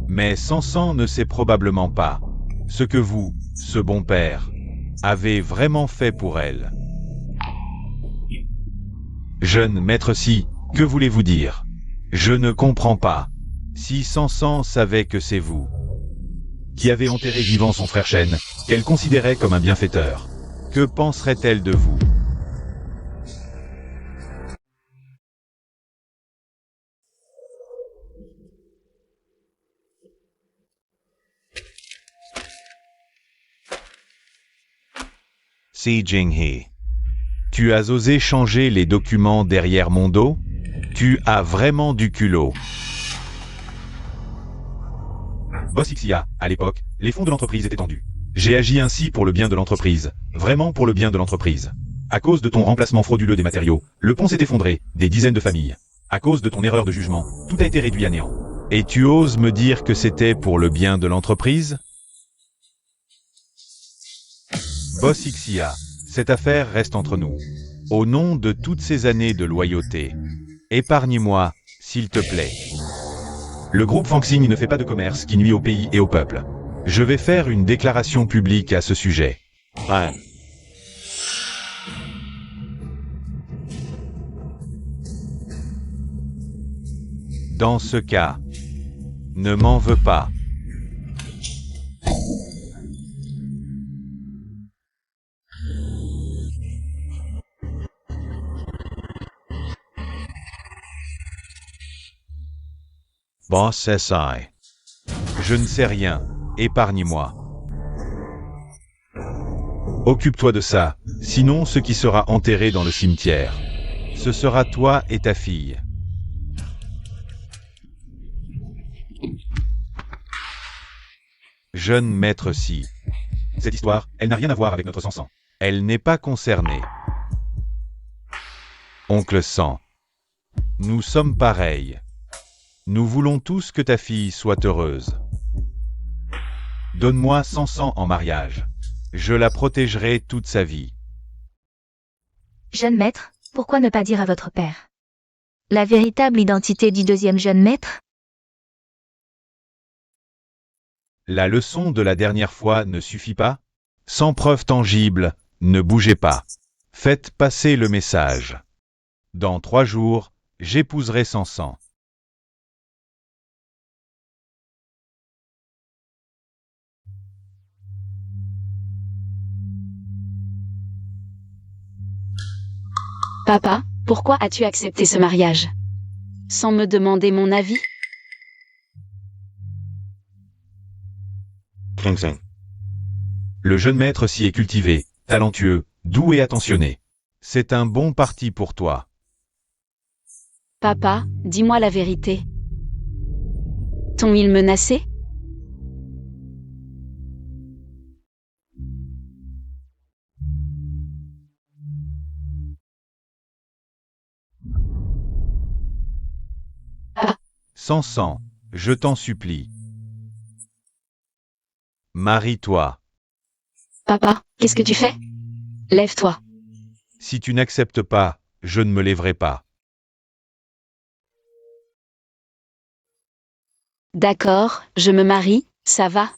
Mais Sansan ne sait probablement pas ce que vous, ce bon père, avez vraiment fait pour elle. Jeune maître Si, que voulez-vous dire? Je ne comprends pas. Si Sansan savait que c'est vous qui avez enterré vivant son frère Shen, qu'elle considérait comme un bienfaiteur, que penserait-elle de vous? Si Jinghe, tu as osé changer les documents derrière mon dos? Tu as vraiment du culot. Boss Ixia, à l'époque, les fonds de l'entreprise étaient tendus. J'ai agi ainsi pour le bien de l'entreprise, vraiment pour le bien de l'entreprise. À cause de ton remplacement frauduleux des matériaux, le pont s'est effondré, des dizaines de familles. À cause de ton erreur de jugement, tout a été réduit à néant. Et tu oses me dire que c'était pour le bien de l'entreprise? Boss Ixia, cette affaire reste entre nous. Au nom de toutes ces années de loyauté, épargne-moi, s'il te plaît. Le groupe Fangxing ne fait pas de commerce qui nuit au pays et au peuple. Je vais faire une déclaration publique à ce sujet. Ouais. Dans ce cas, ne m'en veux pas. Boss SI. Je ne sais rien, épargne-moi. Occupe-toi de ça, sinon ce qui sera enterré dans le cimetière, ce sera toi et ta fille. Jeune maître Si. Cette histoire, elle n'a rien à voir avec notre Sansan. Elle n'est pas concernée. Oncle Sang. Nous sommes pareils. Nous voulons tous que ta fille soit heureuse. Donne-moi Sansan en mariage. Je la protégerai toute sa vie. Jeune maître, pourquoi ne pas dire à votre père la véritable identité du deuxième jeune maître? La leçon de la dernière fois ne suffit pas? Sans preuve tangible, ne bougez pas. Faites passer le message. Dans 3 jours, j'épouserai Sansan. Papa, pourquoi as-tu accepté ce mariage? Sans me demander mon avis? Le jeune maître Si est cultivé, talentueux, doux et attentionné. C'est un bon parti pour toi. Papa, dis-moi la vérité. T'ont-ils menacé? Samson, je t'en supplie. Marie-toi. Papa, qu'est-ce que tu fais? Lève-toi. Si tu n'acceptes pas, je ne me lèverai pas. D'accord, je me marie, ça va?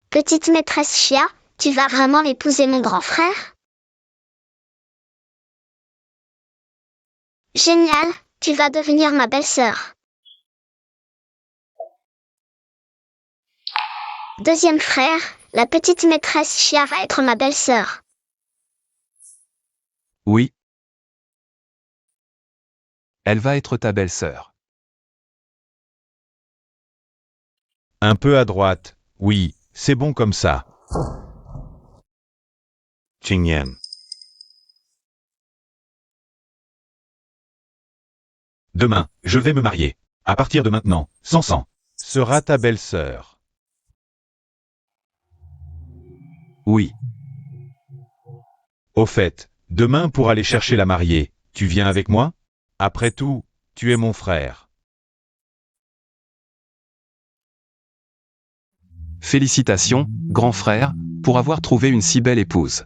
Petite maîtresse Chia, tu vas vraiment épouser mon grand frère? Génial, tu vas devenir ma belle-sœur. Deuxième frère, la petite maîtresse Chia va être ma belle-sœur. Oui. Elle va être ta belle-sœur. Un peu à droite. Oui, c'est bon comme ça. Qingyan. Demain, je vais me marier. À partir de maintenant, Samson sera ta belle-sœur. Oui. Au fait, demain pour aller chercher la mariée, tu viens avec moi? Après tout, tu es mon frère. Félicitations, grand frère, pour avoir trouvé une si belle épouse.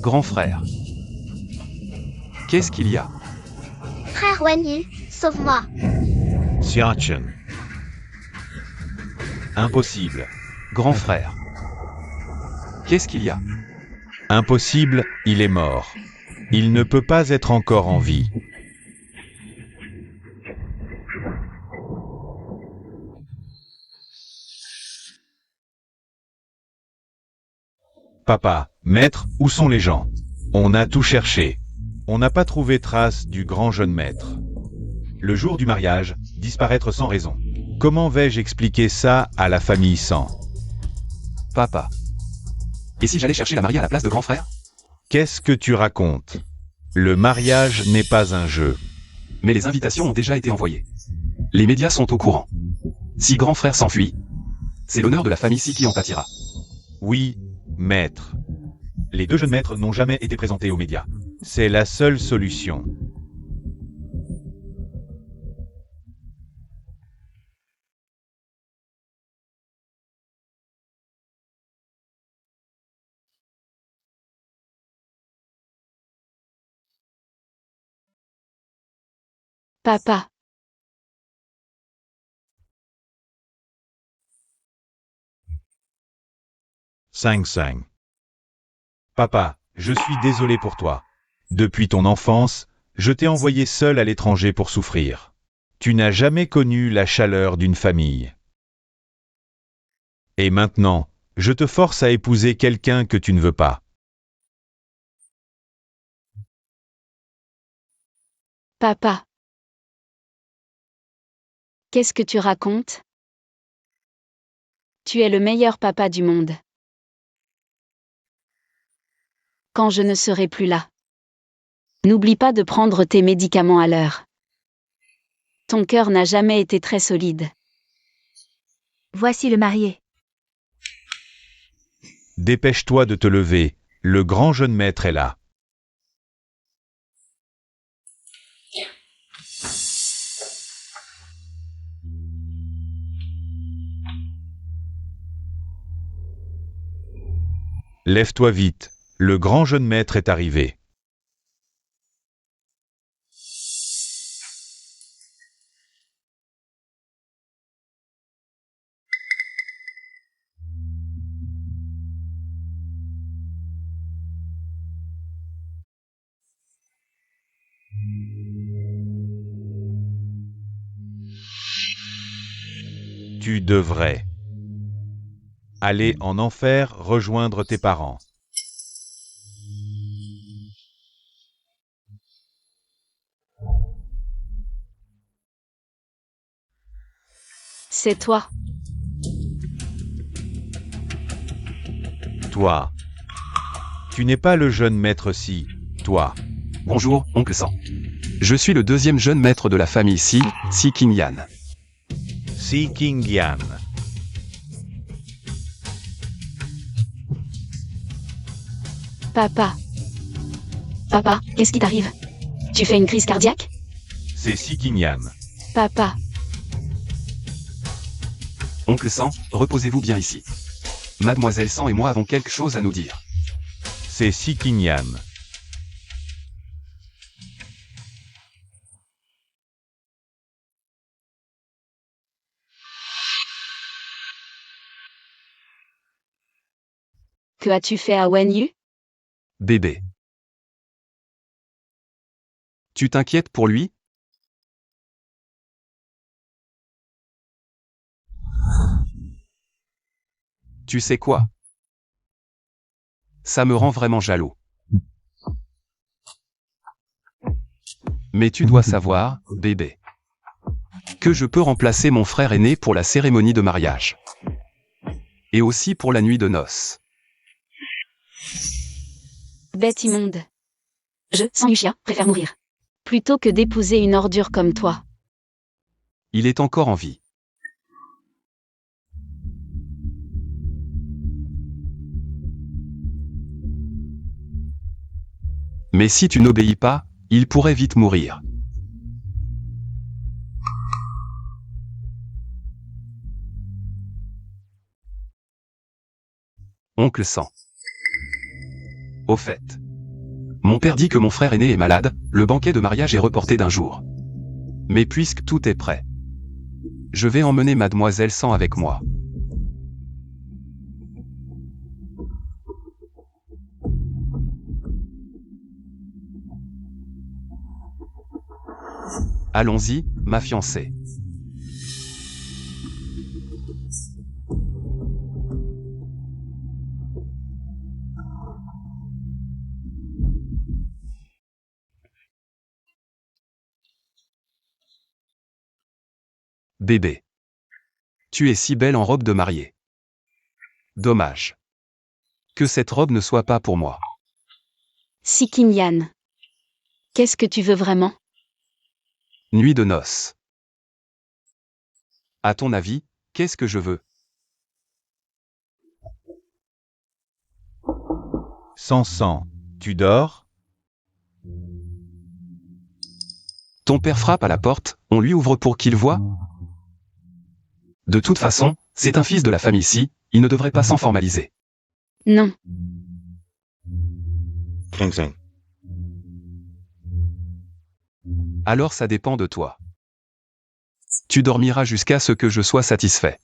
Grand frère. Qu'est-ce qu'il y a? Frère Wenyu, sauve-moi. Xiachen. Impossible. Grand frère. Qu'est-ce qu'il y a? Impossible, il est mort. Il ne peut pas être encore en vie. Papa, maître, où sont les gens? On a tout cherché. On n'a pas trouvé trace du grand jeune maître. Le jour du mariage, disparaître sans raison. Comment vais-je expliquer ça à la famille San? Papa. Et si j'allais chercher la mariée à la place de grand frère? Qu'est-ce que tu racontes? Le mariage n'est pas un jeu. Mais les invitations ont déjà été envoyées. Les médias sont au courant. Si grand frère s'enfuit, c'est l'honneur de la famille Si qui en pâtira. Oui, maître. Les deux jeunes maîtres n'ont jamais été présentés aux médias. C'est la seule solution. Papa. Cinq. Papa, je suis désolé pour toi. Depuis ton enfance, je t'ai envoyé seul à l'étranger pour souffrir. Tu n'as jamais connu la chaleur d'une famille. Et maintenant, je te force à épouser quelqu'un que tu ne veux pas. Papa. Qu'est-ce que tu racontes? Tu es le meilleur papa du monde. Quand je ne serai plus là. N'oublie pas de prendre tes médicaments à l'heure. Ton cœur n'a jamais été très solide. Voici le marié. Dépêche-toi de te lever, le grand jeune maître est là. Lève-toi vite, le grand jeune maître est arrivé. Tu devrais aller en enfer rejoindre tes parents. C'est toi. Toi. Tu n'es pas le jeune maître Si, toi. Bonjour, oncle Sang. Je suis le deuxième jeune maître de la famille Si Qingyan. Si Qingyan. Papa. Papa, qu'est-ce qui t'arrive? Tu fais une crise cardiaque? C'est Si Qingyan. Papa. Oncle Sang, reposez-vous bien ici. Mademoiselle Sang et moi avons quelque chose à nous dire. C'est Si Qingyan. Que as-tu fait à Wen Yu? Bébé. Tu t'inquiètes pour lui? Tu sais quoi? Ça me rend vraiment jaloux. Mais tu dois savoir, bébé, que je peux remplacer mon frère aîné pour la cérémonie de mariage. Et aussi pour la nuit de noces. Bête immonde. Je, sans Yuxia, préfère mourir. Plutôt que d'épouser une ordure comme toi. Il est encore en vie. Mais si tu n'obéis pas, il pourrait vite mourir. Oncle Sang. Au fait, mon père dit que mon frère aîné est malade, le banquet de mariage est reporté d'un jour. Mais puisque tout est prêt, je vais emmener Mademoiselle Sang avec moi. Allons-y, ma fiancée. Bébé. Tu es si belle en robe de mariée. Dommage. Que cette robe ne soit pas pour moi. Si Qingyan. Qu'est-ce que tu veux vraiment? Nuit de noces. À ton avis, qu'est-ce que je veux? Sang, tu dors? Ton père frappe à la porte, on lui ouvre pour qu'il voie? De toute façon, c'est un fils de la famille Si, il ne devrait pas s'en formaliser. Non. Alors ça dépend de toi. Tu dormiras jusqu'à ce que je sois satisfait.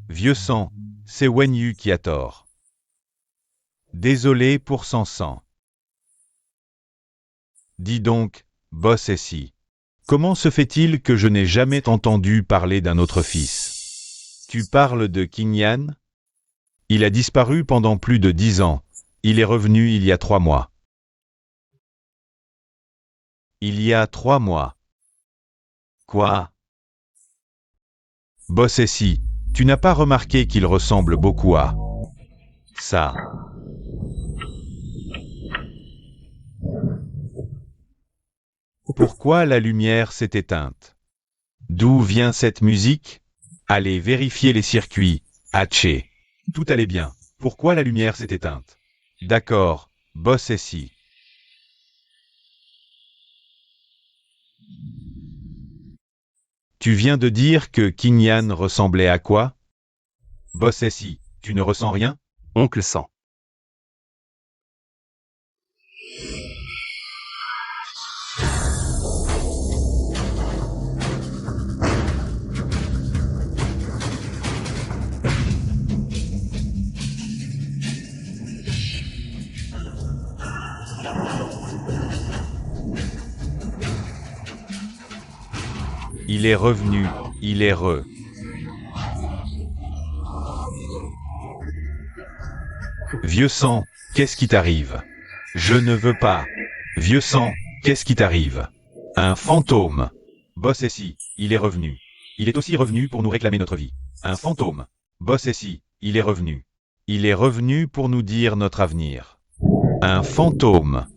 Vieux Sang, c'est Wen Yu qui a tort. Désolé pour Sang. Dis donc, boss Si. Comment se fait-il que je n'ai jamais entendu parler d'un autre fils? Tu parles de Qingyan? Il a disparu pendant plus de 10 ans. Il est revenu il y a 3 mois. Il y a 3 mois. Quoi? Boss Si, tu n'as pas remarqué qu'il ressemble beaucoup à ça? Pourquoi la lumière s'est éteinte? D'où vient cette musique? Allez vérifier les circuits. Haché. Tout allait bien. Pourquoi la lumière s'est éteinte? D'accord, boss Si. Tu viens de dire que Qingyan ressemblait à quoi? Boss Si, tu ne ressens rien? Oncle Sang. il est revenu, il est re. Vieux sang, qu'est-ce qui t'arrive? Je ne veux pas. Vieux sang, qu'est-ce qui t'arrive? Un fantôme. Boss ici, il est revenu. Il est aussi revenu pour nous réclamer notre vie. Un fantôme. Boss ici, il est revenu. Il est revenu pour nous dire notre avenir. Un fantôme.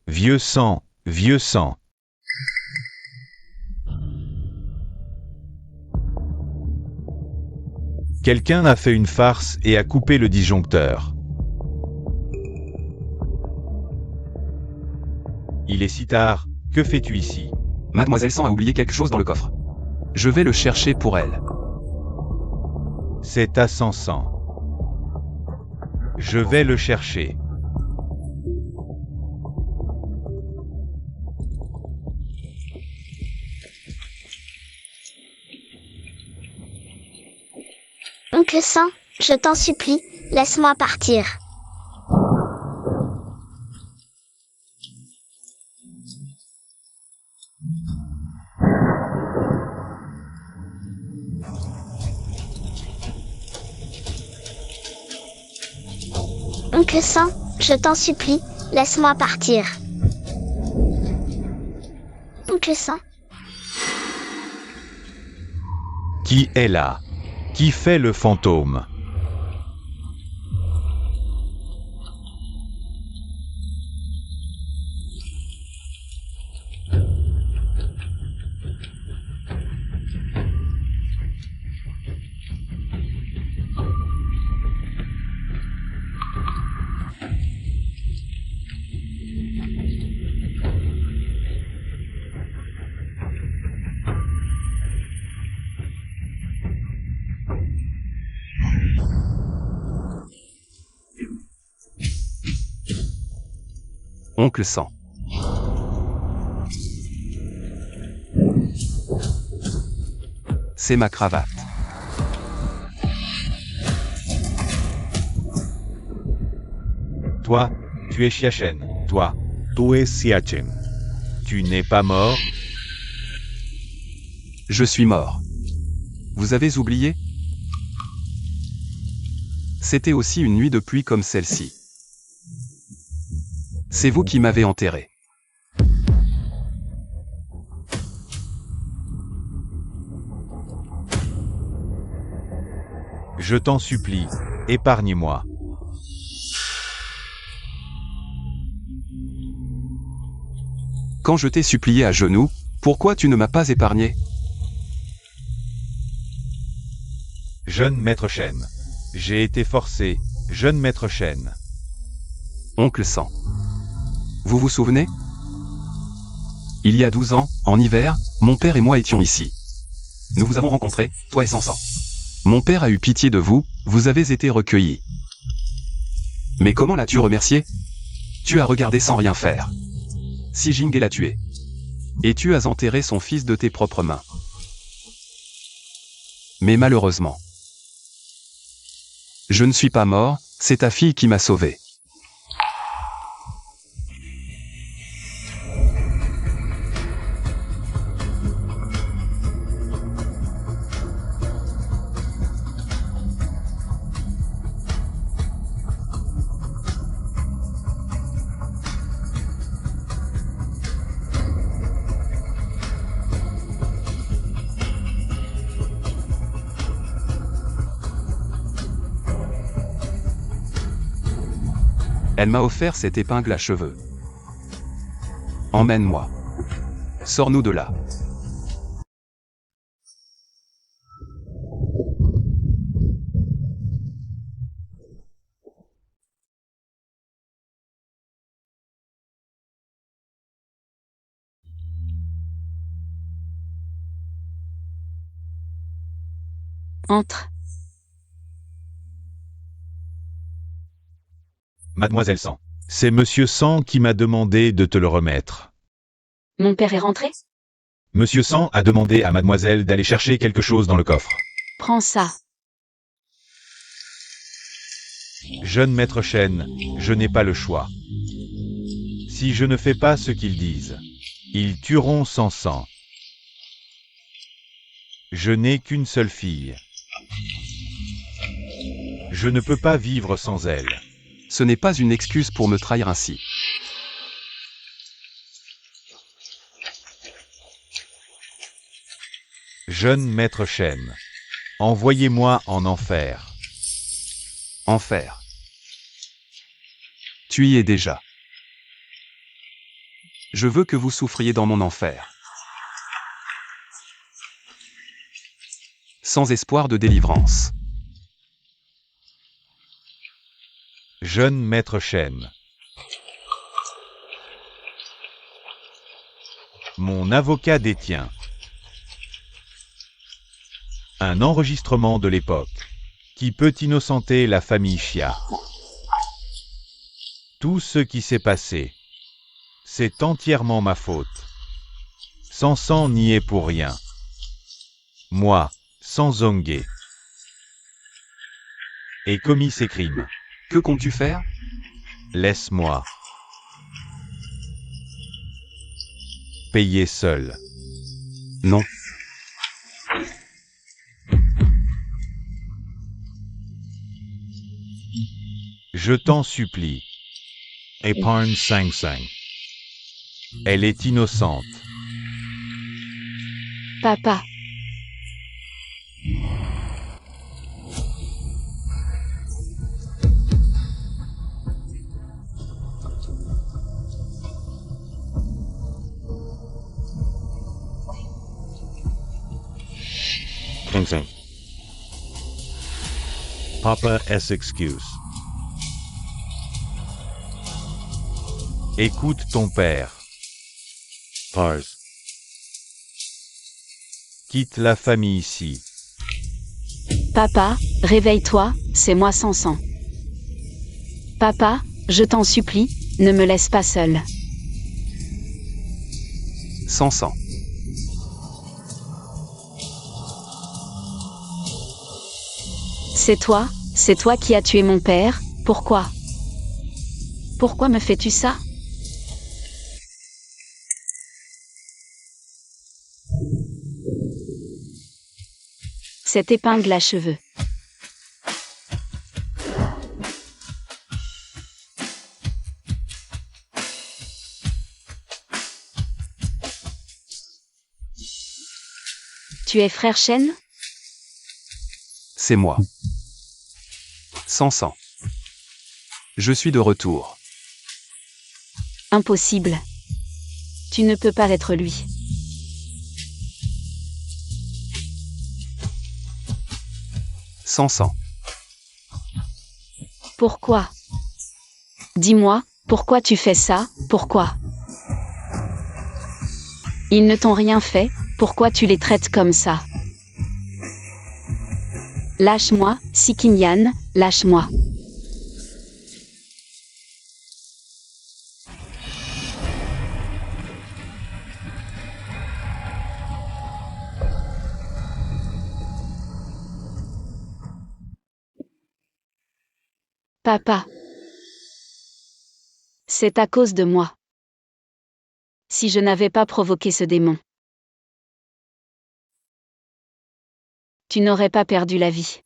Vieux sang, vieux sang. Quelqu'un a fait une farce et a coupé le disjoncteur. Il est si tard, que fais-tu ici? Mademoiselle Sang a oublié quelque chose dans le coffre. Je vais le chercher pour elle. C'est à 100. Je vais le chercher. Oncle Sang, je t'en supplie, laisse-moi partir. Oncle Sang, je t'en supplie, laisse-moi partir. Oncle Sang, Qui est là? Qui fait le fantôme? Oncle Sang. C'est ma cravate. Toi, tu es Chiachen. Toi, tu es Chiachen. Tu n'es pas mort? Je suis mort. Vous avez oublié? C'était aussi une nuit de pluie comme celle-ci. C'est vous qui m'avez enterré. Je t'en supplie, épargne-moi. Quand je t'ai supplié à genoux, pourquoi tu ne m'as pas épargné? Jeune maître Chen. J'ai été forcé, jeune maître Chen. Oncle Sang. Vous vous souvenez? Il y a 12 ans, en hiver, mon père et moi étions ici. Nous vous avons rencontrés, toi et Sansan. Mon père a eu pitié de vous, vous avez été recueillis. Mais comment l'as-tu remercié? Tu as regardé sans rien faire. Si Jingé l'a tué. Et tu as enterré son fils de tes propres mains. Mais malheureusement, je ne suis pas mort, c'est ta fille qui m'a sauvé. Elle m'a offert cette épingle à cheveux. Emmène-moi. Sors-nous de là. Entre. Mademoiselle Sang. C'est Monsieur Sang qui m'a demandé de te le remettre. Mon père est rentré? Monsieur Sang a demandé à mademoiselle d'aller chercher quelque chose dans le coffre. Prends ça. Jeune maître Chen, je n'ai pas le choix. Si je ne fais pas ce qu'ils disent, ils tueront Sansan. Je n'ai qu'une seule fille. Je ne peux pas vivre sans elle. Ce n'est pas une excuse pour me trahir ainsi. Jeune maître Shen, envoyez-moi en enfer. Enfer. Tu y es déjà. Je veux que vous souffriez dans mon enfer. Sans espoir de délivrance. Jeune maître Shen. Mon avocat détient un enregistrement de l'époque qui peut innocenter la famille Xia. Tout ce qui s'est passé, c'est entièrement ma faute. Sansan n'y est pour rien. Moi, Sanzongé, ai commis ces crimes. Que comptes-tu faire? Laisse-moi payer seul. Non. Je t'en supplie. Épargne Sang Sang. Elle est innocente. Papa. Sang Sang. Papa S. excuse. Écoute ton père. Pars. Quitte la famille ici. Papa, réveille-toi, c'est moi Sansan. Papa, je t'en supplie, ne me laisse pas seul. Sansan. C'est toi qui as tué mon père, pourquoi? Pourquoi me fais-tu ça? Cette épingle à cheveux. Tu es frère Shen? C'est moi. Sansan. Je suis de retour. Impossible. Tu ne peux pas être lui. Sansan. Pourquoi? Dis-moi, pourquoi tu fais ça, pourquoi? Ils ne t'ont rien fait, pourquoi tu les traites comme ça? Lâche-moi, Sikinyan, lâche-moi. Papa. C'est à cause de moi. Si je n'avais pas provoqué ce démon, tu n'aurais pas perdu la vie.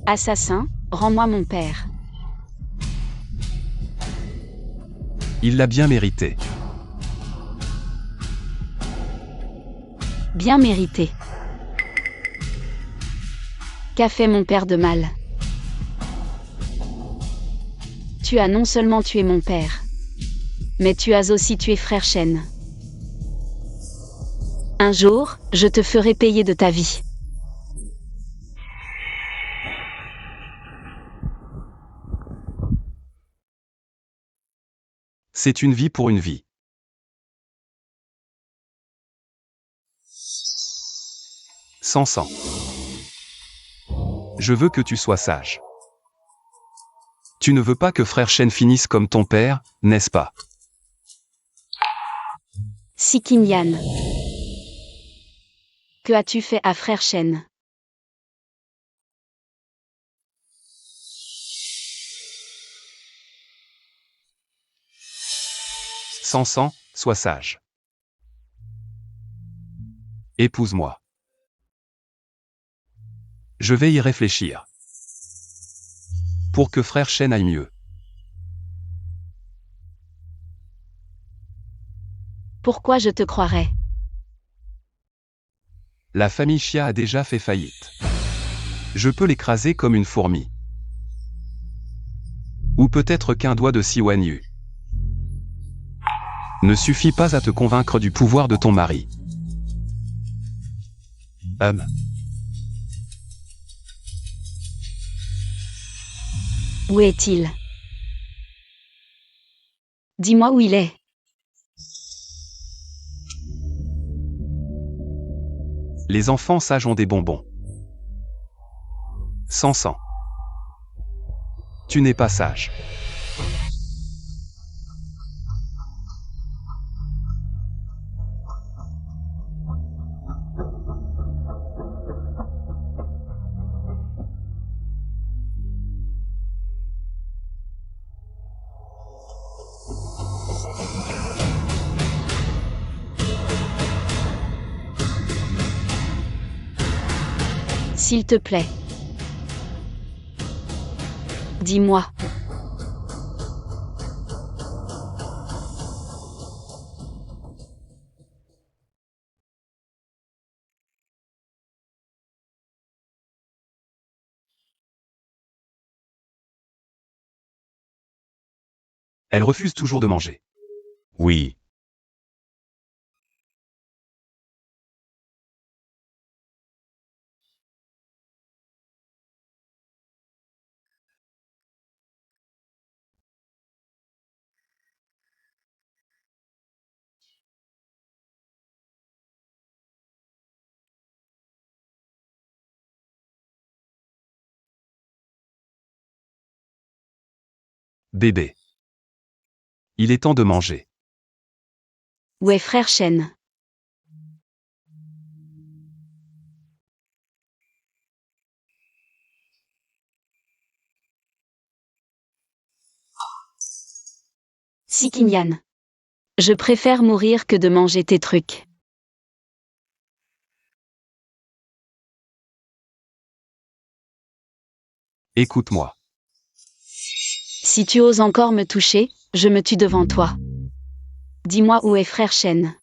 Assassin, rends-moi mon père. Il l'a bien mérité. Bien mérité. Qu'a fait mon père de mal? Tu as non seulement tué mon père, mais tu as aussi tué frère Shen. Un jour, je te ferai payer de ta vie. C'est une vie pour une vie. Sansan. Je veux que tu sois sage. Tu ne veux pas que frère Shen finisse comme ton père, n'est-ce pas? Sikinyan. Que as-tu fait à frère Shen? Sansan, sois sage. Épouse-moi. Je vais y réfléchir. Pour que frère Shen aille mieux. Pourquoi je te croirais? La famille Xia a déjà fait faillite. Je peux l'écraser comme une fourmi. Ou peut-être qu'un doigt de Siwan Yu ne suffit pas à te convaincre du pouvoir de ton mari. Où est-il? Dis-moi où il est. Les enfants sages ont des bonbons. Sansan. Tu n'es pas sage. S'il te plaît. Dis-moi. Elle refuse toujours de manger. Oui. Bébé. Il est temps de manger. Où est frère Shen? Sikinyan. Je préfère mourir que de manger tes trucs. Écoute-moi. Si tu oses encore me toucher, je me tue devant toi. Dis-moi où est frère Shen.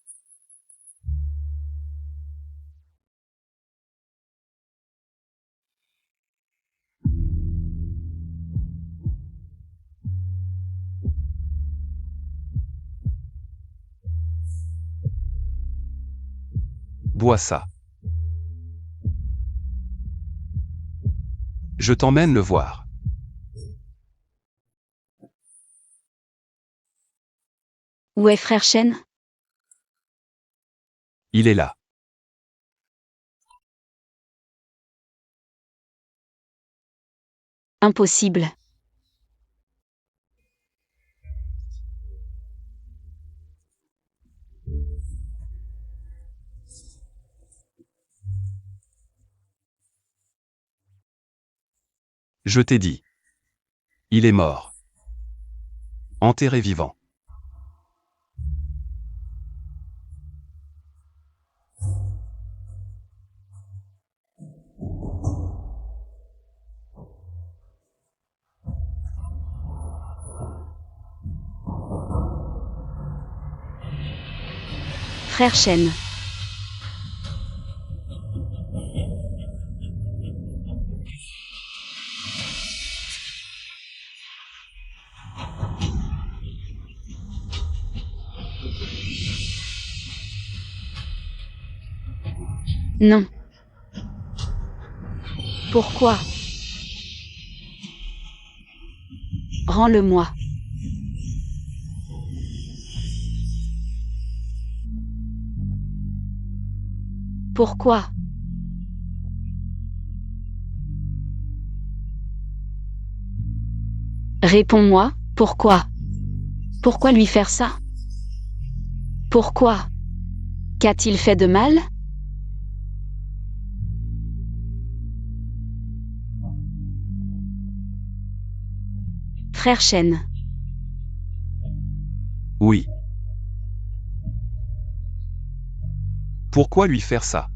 Bois ça. Je t'emmène le voir. Où est frère Shen? Il est là. Impossible. Je t'ai dit. Il est mort. Enterré vivant. Frère Shen. Non. Pourquoi? Rends-le-moi. Pourquoi? Réponds-moi, pourquoi? Pourquoi lui faire ça? Pourquoi? Qu'a-t-il fait de mal? Frère Shen. Oui. Pourquoi lui faire ça?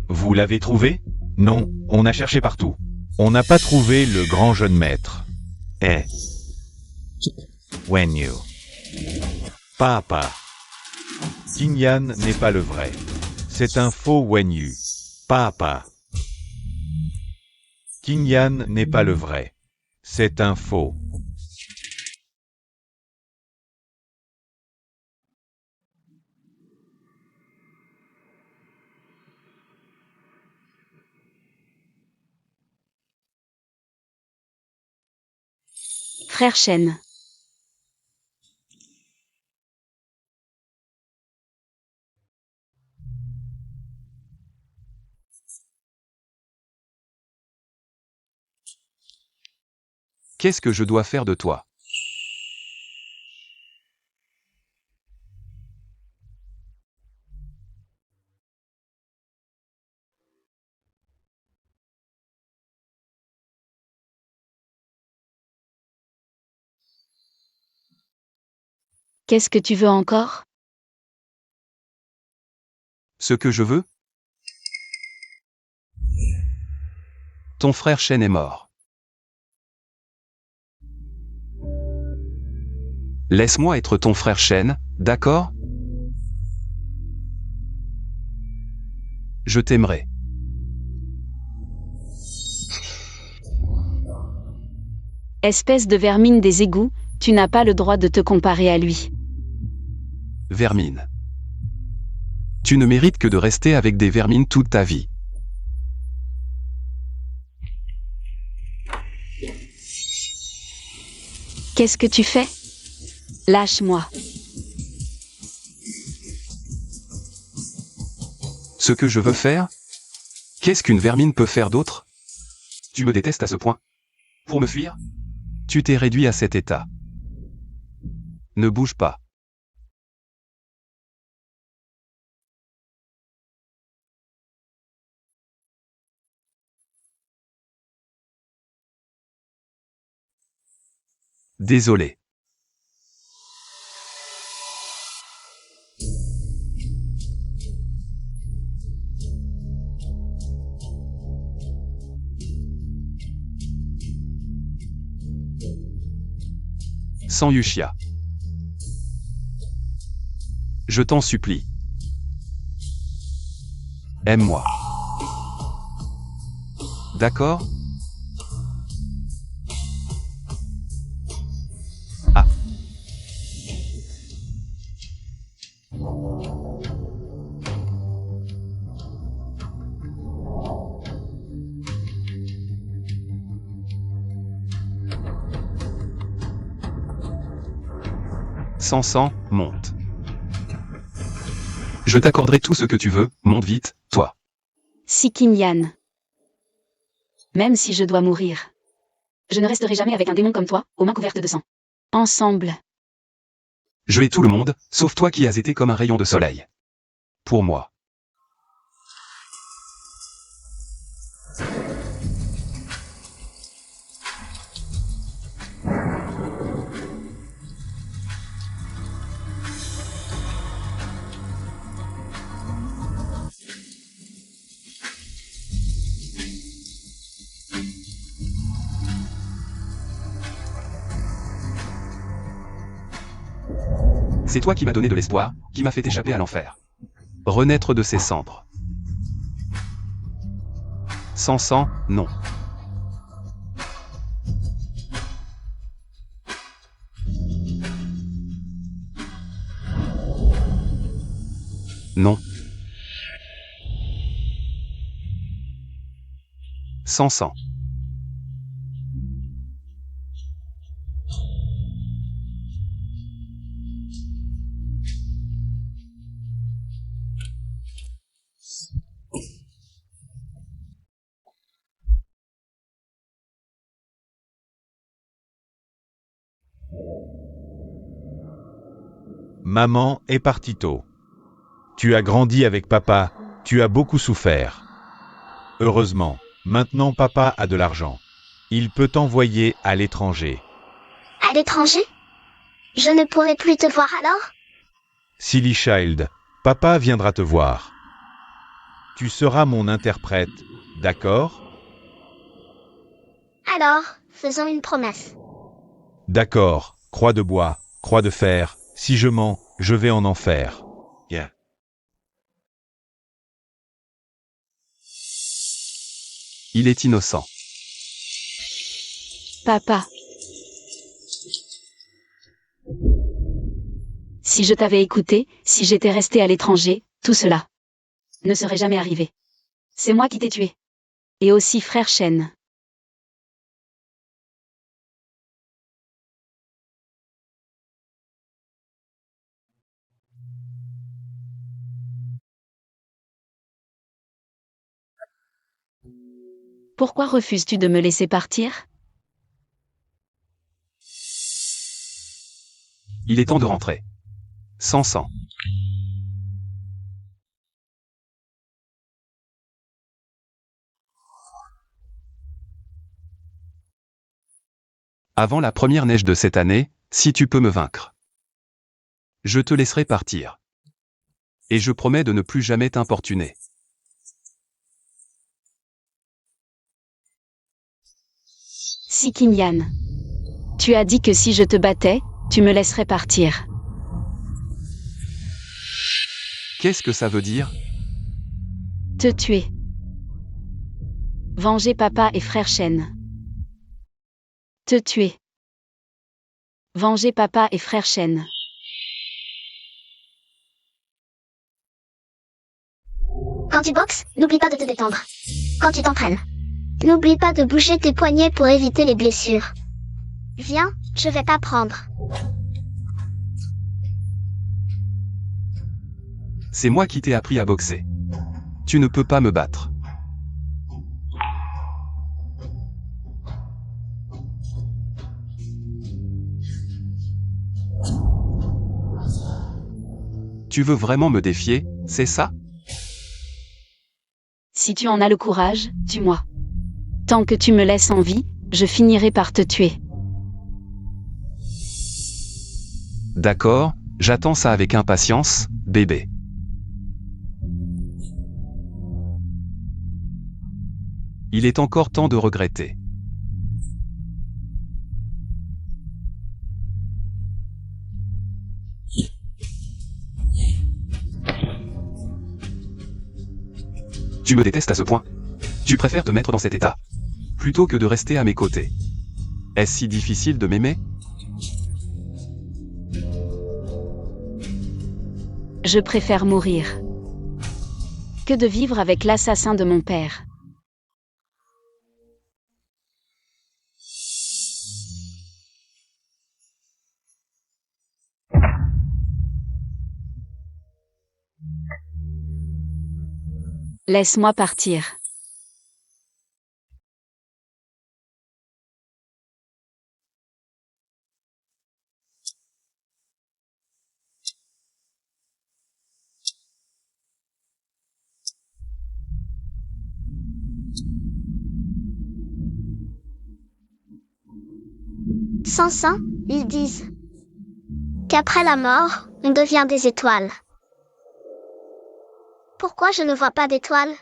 Vous l'avez trouvé? Non, on a cherché partout. On n'a pas trouvé le grand jeune maître. Eh. Wenyu. Papa. Qingyan n'est pas le vrai. C'est un faux Wenyu. Papa. Qingyan n'est pas le vrai. C'est un faux. Frère Shen. Qu'est-ce que je dois faire de toi? Qu'est-ce que tu veux encore? Ce que je veux? Ton frère Shen est mort. Laisse-moi être ton frère Shen, d'accord? Je t'aimerai. Espèce de vermine des égouts, tu n'as pas le droit de te comparer à lui. Vermine. Tu ne mérites que de rester avec des vermines toute ta vie. Qu'est-ce que tu fais? Lâche-moi. Ce que je veux faire? Qu'est-ce qu'une vermine peut faire d'autre? Tu me détestes à ce point? Pour me fuir? Tu t'es réduit à cet état. Ne bouge pas. Désolé. Sans Yuxia. Je t'en supplie. Aime-moi. D'accord? Ah. Sans sang, monte. Je t'accorderai tout ce que tu veux, monte vite, toi. Si Qingyan. Même si je dois mourir. Je ne resterai jamais avec un démon comme toi, aux mains couvertes de sang. Ensemble. Je hais tout le monde, sauf toi qui as été comme un rayon de soleil. Pour moi. C'est toi qui m'as donné de l'espoir, qui m'a fait échapper à l'enfer. Renaître de ses cendres. Sans sang, non. Non. Sans sang. maman est partie tôt. Tu as grandi avec papa, tu as beaucoup souffert. Heureusement, maintenant papa a de l'argent. Il peut t'envoyer à l'étranger. À l'étranger? Je ne pourrai plus te voir alors? Silly Child, papa viendra te voir. Tu seras mon interprète, d'accord? Alors, faisons une promesse. D'accord, croix de bois, croix de fer, si je mens, je vais en enfer. Yeah. Il est innocent. Papa. Si je t'avais écouté, si j'étais resté à l'étranger, tout cela ne serait jamais arrivé. C'est moi qui t'ai tué. Et aussi frère Shen. Pourquoi refuses-tu de me laisser partir? Il est temps de rentrer. Sans sang. Avant la première neige de cette année, si tu peux me vaincre, je te laisserai partir. Et je promets de ne plus jamais t'importuner. Si Kinyan. Tu as dit que si je te battais, tu me laisserais partir. Qu'est-ce que ça veut dire? Te tuer. Venger papa et frère Shen. Te tuer. Venger papa et frère Shen. Quand tu boxes, n'oublie pas de te détendre. Quand tu t'entraînes, n'oublie pas de bouger tes poignets pour éviter les blessures. Viens, je vais t'apprendre. C'est moi qui t'ai appris à boxer. Tu ne peux pas me battre. Tu veux vraiment me défier, c'est ça? Si tu en as le courage, tue-moi. Tant que tu me laisses en vie, je finirai par te tuer. D'accord, j'attends ça avec impatience, bébé. Il est encore temps de regretter. Tu me détestes à ce point. Tu préfères te mettre dans cet état, plutôt que de rester à mes côtés. Est-ce si difficile de m'aimer? Je préfère mourir que de vivre avec l'assassin de mon père. Laisse-moi partir. Sans ça, ils disent qu'après la mort, on devient des étoiles. Pourquoi je ne vois pas d'étoiles?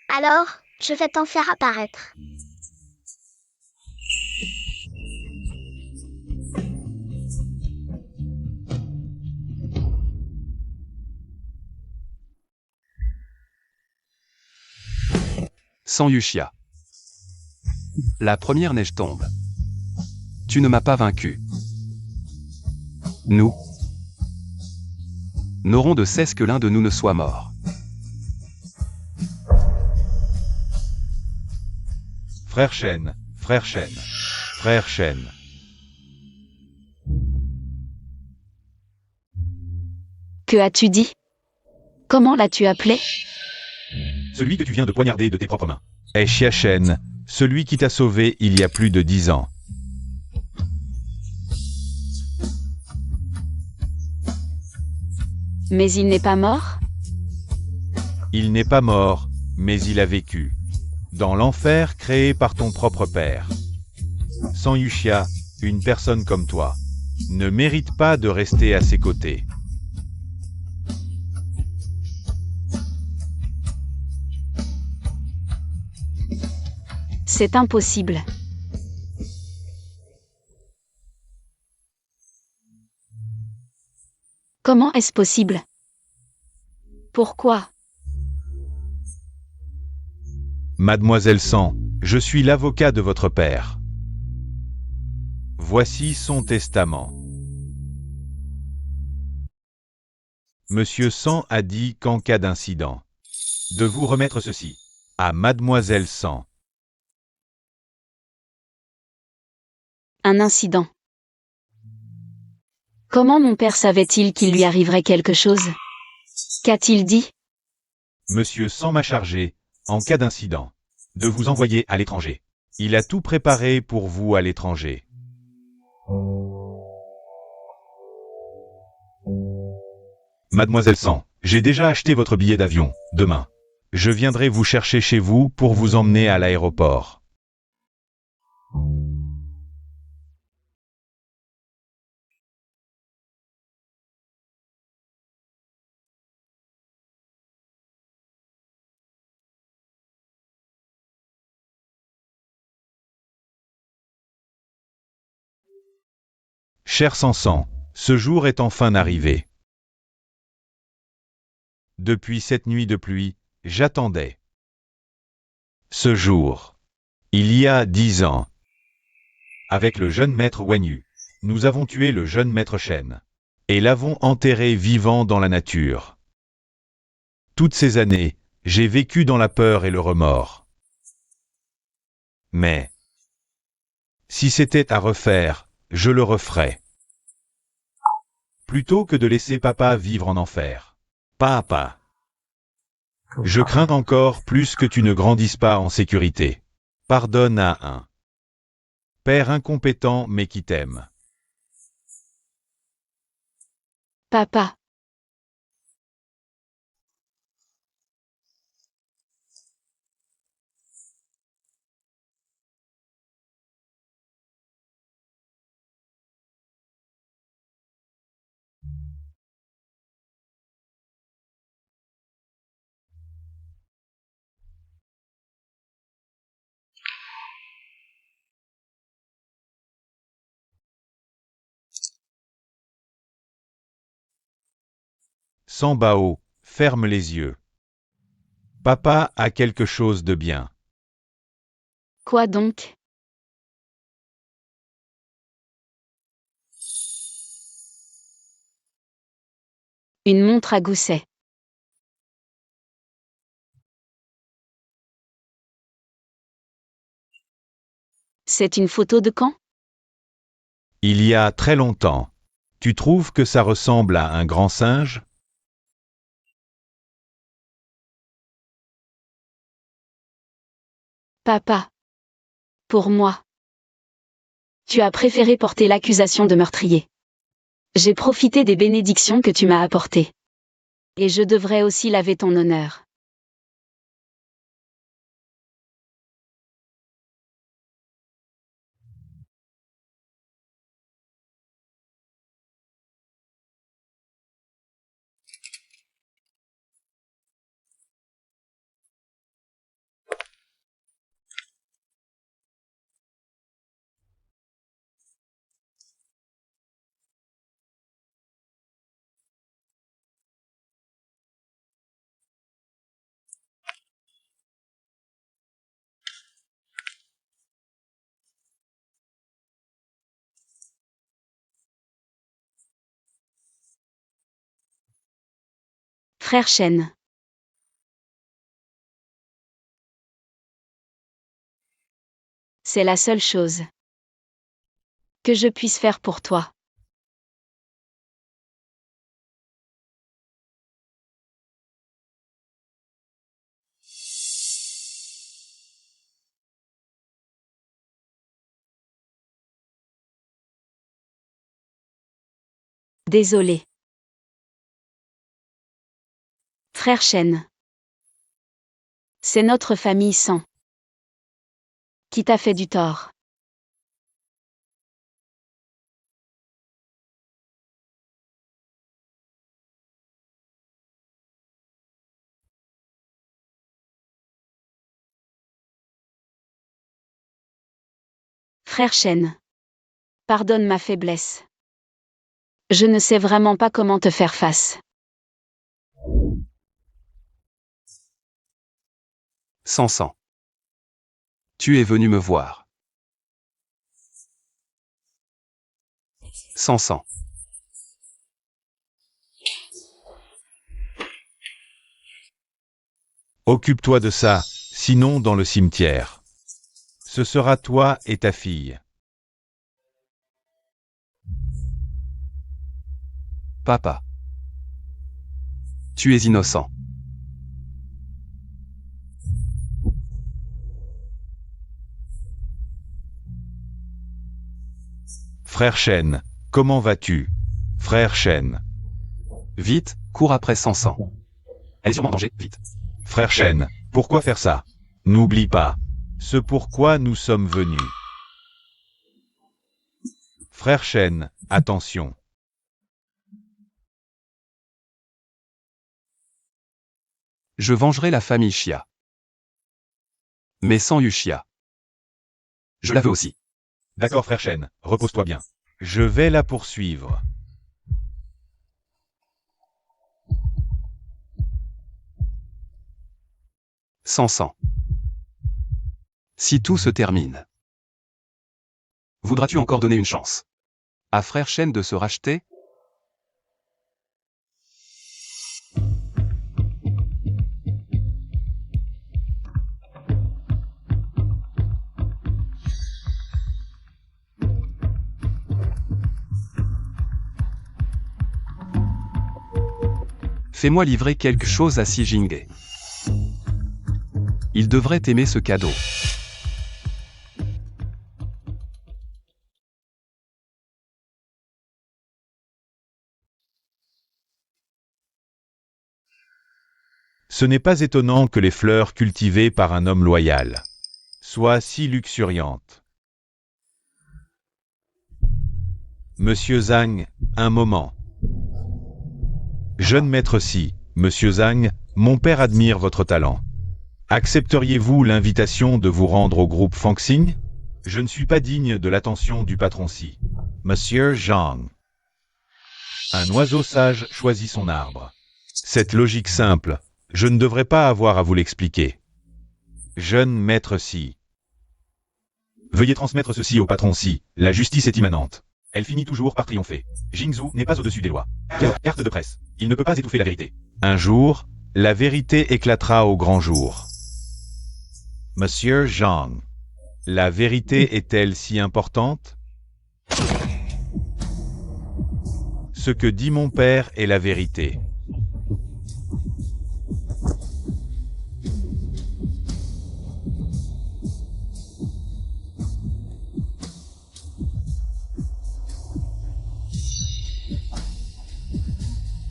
Alors, je vais t'en faire apparaître. Sans Yushia. La première neige tombe. Tu ne m'as pas vaincu. Nous n'aurons de cesse que l'un de nous ne soit mort. Frère Shen, frère Shen, frère Shen. Que as-tu dit? Comment l'as-tu appelé? Celui que tu viens de poignarder de tes propres mains. Est Xia Shen, celui qui t'a sauvé il y a plus de 10 ans. Mais il n'est pas mort? Il n'est pas mort, mais il a vécu. Dans l'enfer créé par ton propre père. Sanyushya, une personne comme toi, ne mérite pas de rester à ses côtés. C'est impossible. Comment est-ce possible? Pourquoi? Mademoiselle San, je suis l'avocat de votre père. Voici son testament. Monsieur San a dit qu'en cas d'incident, de vous remettre ceci à Mademoiselle San. Un incident. Comment mon père savait-il qu'il lui arriverait quelque chose? Qu'a-t-il dit? Monsieur San m'a chargé, en cas d'incident, de vous envoyer à l'étranger. Il a tout préparé pour vous à l'étranger. Mademoiselle San, j'ai déjà acheté votre billet d'avion, demain. Je viendrai vous chercher chez vous pour vous emmener à l'aéroport. Cher Sansan, ce jour est enfin arrivé. Depuis cette nuit de pluie, j'attendais. Ce jour. Il y a 10 ans. Avec le jeune maître Wanyu, nous avons tué le jeune maître Shen. Et l'avons enterré vivant dans la nature. Toutes ces années, j'ai vécu dans la peur et le remords. Mais, si c'était à refaire, je le referais. Plutôt que de laisser papa vivre en enfer. Papa. Je crains encore plus que tu ne grandisses pas en sécurité. Pardonne à un père incompétent mais qui t'aime. Papa. Sambao, ferme les yeux. Papa a quelque chose de bien. Quoi donc? Une montre à gousset. C'est une photo de quand? Il y a très longtemps. Tu trouves que ça ressemble à un grand singe? Papa. Pour moi. Tu as préféré porter l'accusation de meurtrier. J'ai profité des bénédictions que tu m'as apportées. Et je devrais aussi laver ton honneur. Frère Shen. C'est la seule chose que je puisse faire pour toi. Désolé. Frère Shen. C'est notre famille sang. Qui t'a fait du tort. Frère Shen. Pardonne ma faiblesse. Je ne sais vraiment pas comment te faire face. Sansan. Tu es venu me voir. Sansan. Occupe-toi de ça, sinon dans le cimetière. Ce sera toi et ta fille. Papa. Tu es innocent. Frère Shen, comment vas-tu? Frère Shen. Vite, cours après Sansan. Elle est sûrement en danger, vite. Frère Shen, pourquoi faire ça? N'oublie pas ce pourquoi nous sommes venus. Frère Shen, attention. Je vengerai la famille Xia. Mais sans Yuxia. Je la veux aussi. D'accord frère Shen, repose-toi bien. Je vais la poursuivre. Sansan. Si tout se termine. Voudras-tu encore donner une chance à Frère Shen de se racheter? Fais-moi livrer quelque chose à Xi Jinge. Il devrait aimer ce cadeau. Ce n'est pas étonnant que les fleurs cultivées par un homme loyal soient si luxuriantes. Monsieur Zhang, un moment. Jeune maître Si, Monsieur Zhang, mon père admire votre talent. Accepteriez-vous l'invitation de vous rendre au groupe Fangxing? Je ne suis pas digne de l'attention du patron Si. Monsieur Zhang. Un oiseau sage choisit son arbre. Cette logique simple, je ne devrais pas avoir à vous l'expliquer. Jeune maître Si. Veuillez transmettre ceci au patron Si, la justice est immanente. Elle finit toujours par triompher. Jingzhou n'est pas au-dessus des lois. Carte de presse. Il ne peut pas étouffer la vérité. Un jour, la vérité éclatera au grand jour. Monsieur Zhang. La vérité est-elle si importante? Ce que dit mon père est la vérité.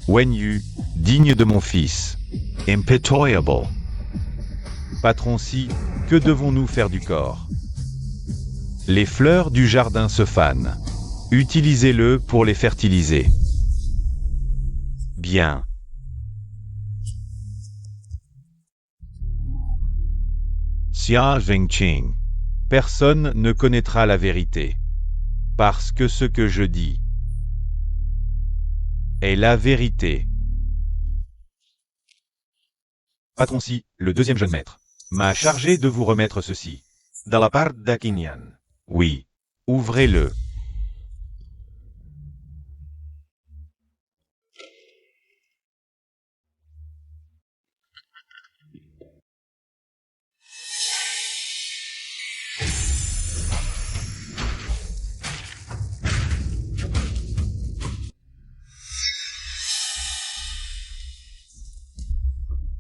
Wen Yu, digne de mon fils. Impitoyable. Patron Si, que devons-nous faire du corps? Les fleurs du jardin se fanent. Utilisez-le pour les fertiliser. Bien. Xia Zhengqing. Personne ne connaîtra la vérité. Parce que ce que je dis est la vérité. Patron Si, le deuxième jeune maître, m'a chargé de vous remettre ceci. De la part d'Akinyan. Oui. Ouvrez-le.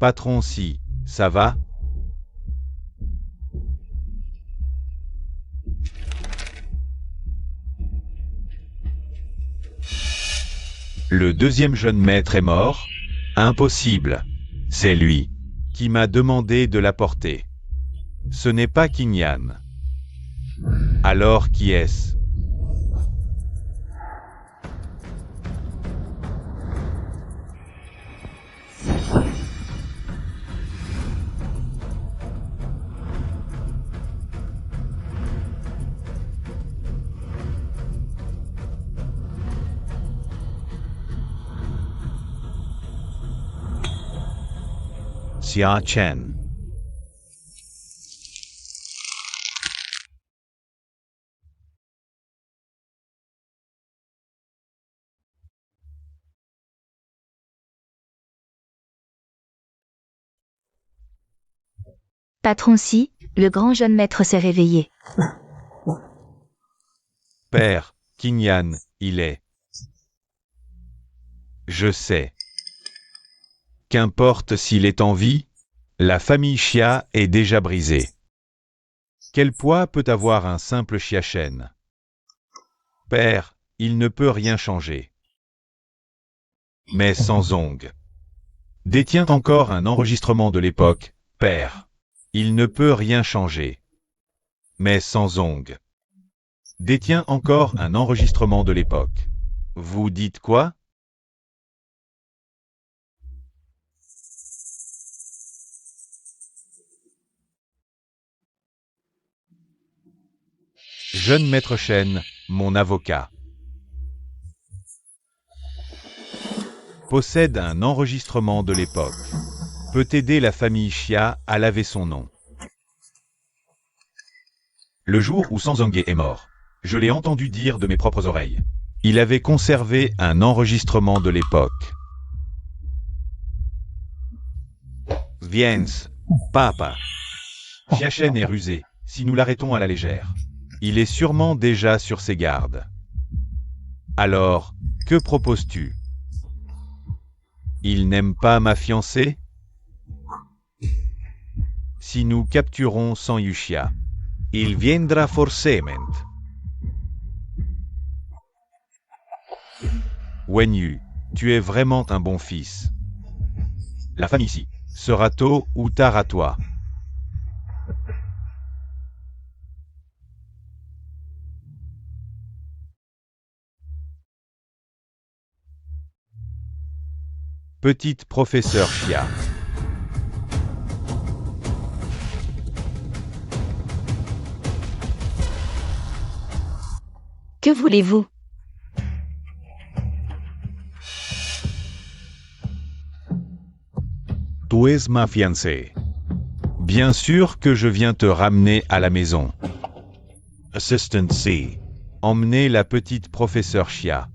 Patron Si, ça va? Le deuxième jeune maître est mort? Impossible. C'est lui qui m'a demandé de la porter. Ce n'est pas Kinyan. Alors qui est-ce? Xia Chen. Patron Si, le grand jeune maître s'est réveillé. Père, Kinyan, il est. Je sais. Qu'importe s'il est en vie, la famille Xia est déjà brisée. Quel poids peut avoir un simple Xiachen? Père, il ne peut rien changer. Mais Sanzong détient encore un enregistrement de l'époque, Père. Il ne peut rien changer. Mais Sanzong détient encore un enregistrement de l'époque. Vous dites quoi? Jeune maître Chen, mon avocat, possède un enregistrement de l'époque. Peut aider la famille Xia à laver son nom. Le jour où Sanzong est mort, je l'ai entendu dire de mes propres oreilles. Il avait conservé un enregistrement de l'époque. Viens, papa. Xiachen est rusé, si nous l'arrêtons à la légère. Il est sûrement déjà sur ses gardes. Alors, que proposes-tu? Il n'aime pas ma fiancée? Si nous capturons San Yuxia, il viendra forcément. Wenyu, tu es vraiment un bon fils. La famille ici sera tôt ou tard à toi. Petite professeure Xia. Que voulez-vous? Tu es ma fiancée. Bien sûr que je viens te ramener à la maison. Assistant C. Emmenez la petite professeure Xia.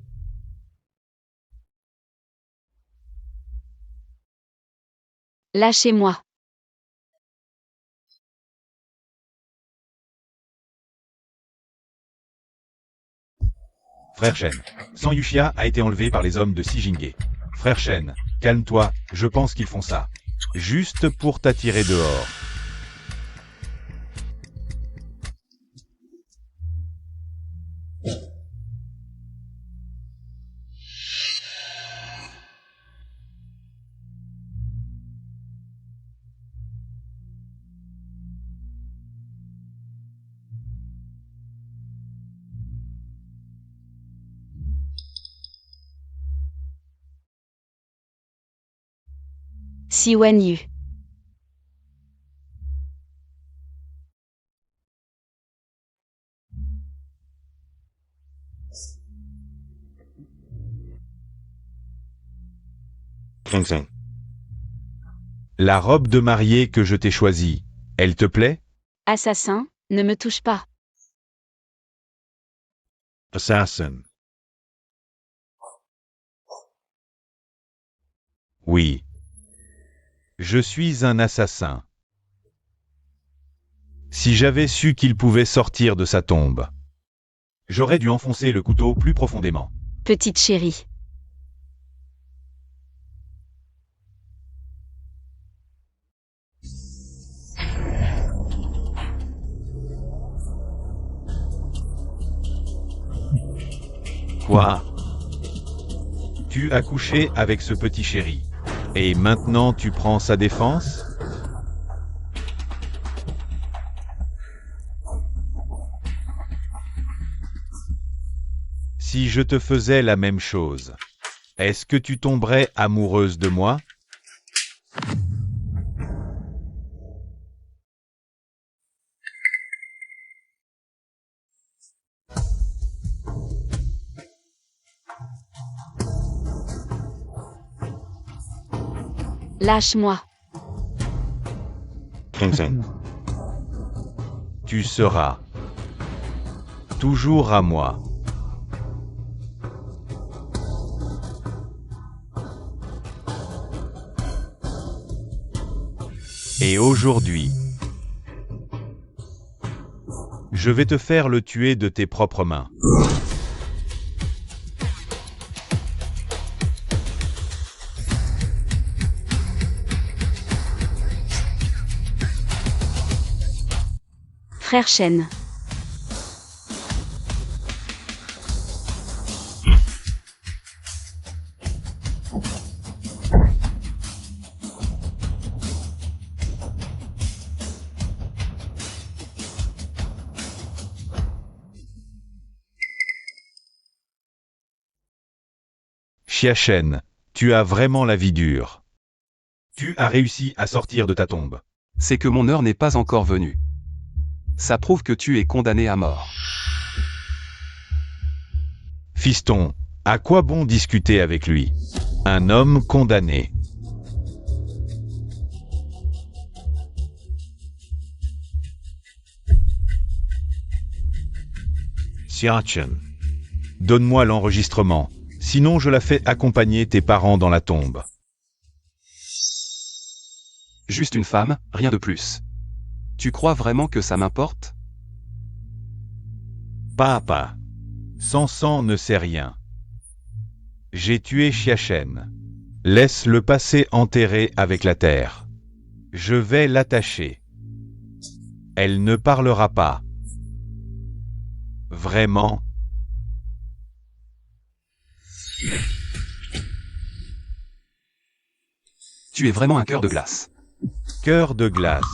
Lâchez-moi. Frère Shen, San Yuxia a été enlevé par les hommes de Xi Jinghe. Frère Shen, calme-toi, je pense qu'ils font ça. Juste pour t'attirer dehors. Si Wenyu. La robe de mariée que je t'ai choisie, elle te plaît? Assassin, ne me touche pas. Assassin. Oui. Je suis un assassin. Si j'avais su qu'il pouvait sortir de sa tombe, j'aurais dû enfoncer le couteau plus profondément. Petite chérie. Quoi? Tu as couché avec ce petit chéri. Et maintenant tu prends sa défense? Si je te faisais la même chose, est-ce que tu tomberais amoureuse de moi? Lâche-moi. Tu seras toujours à moi. Et aujourd'hui, je vais te faire le tuer de tes propres mains. Frère Shen. Xiachen, tu as vraiment la vie dure. Tu as réussi à sortir de ta tombe. C'est que mon heure n'est pas encore venue. Ça prouve que tu es condamné à mort. Fiston, à quoi bon discuter avec lui? Un homme condamné. Xiachen, donne-moi l'enregistrement, sinon je la fais accompagner tes parents dans la tombe. Juste une femme, rien de plus. Tu crois vraiment que ça m'importe? Papa. Sans sang ne sait rien. J'ai tué Xiachen. Laisse-le passer enterré avec la terre. Je vais l'attacher. Elle ne parlera pas. Vraiment? Tu es vraiment un cœur de glace. Cœur de glace.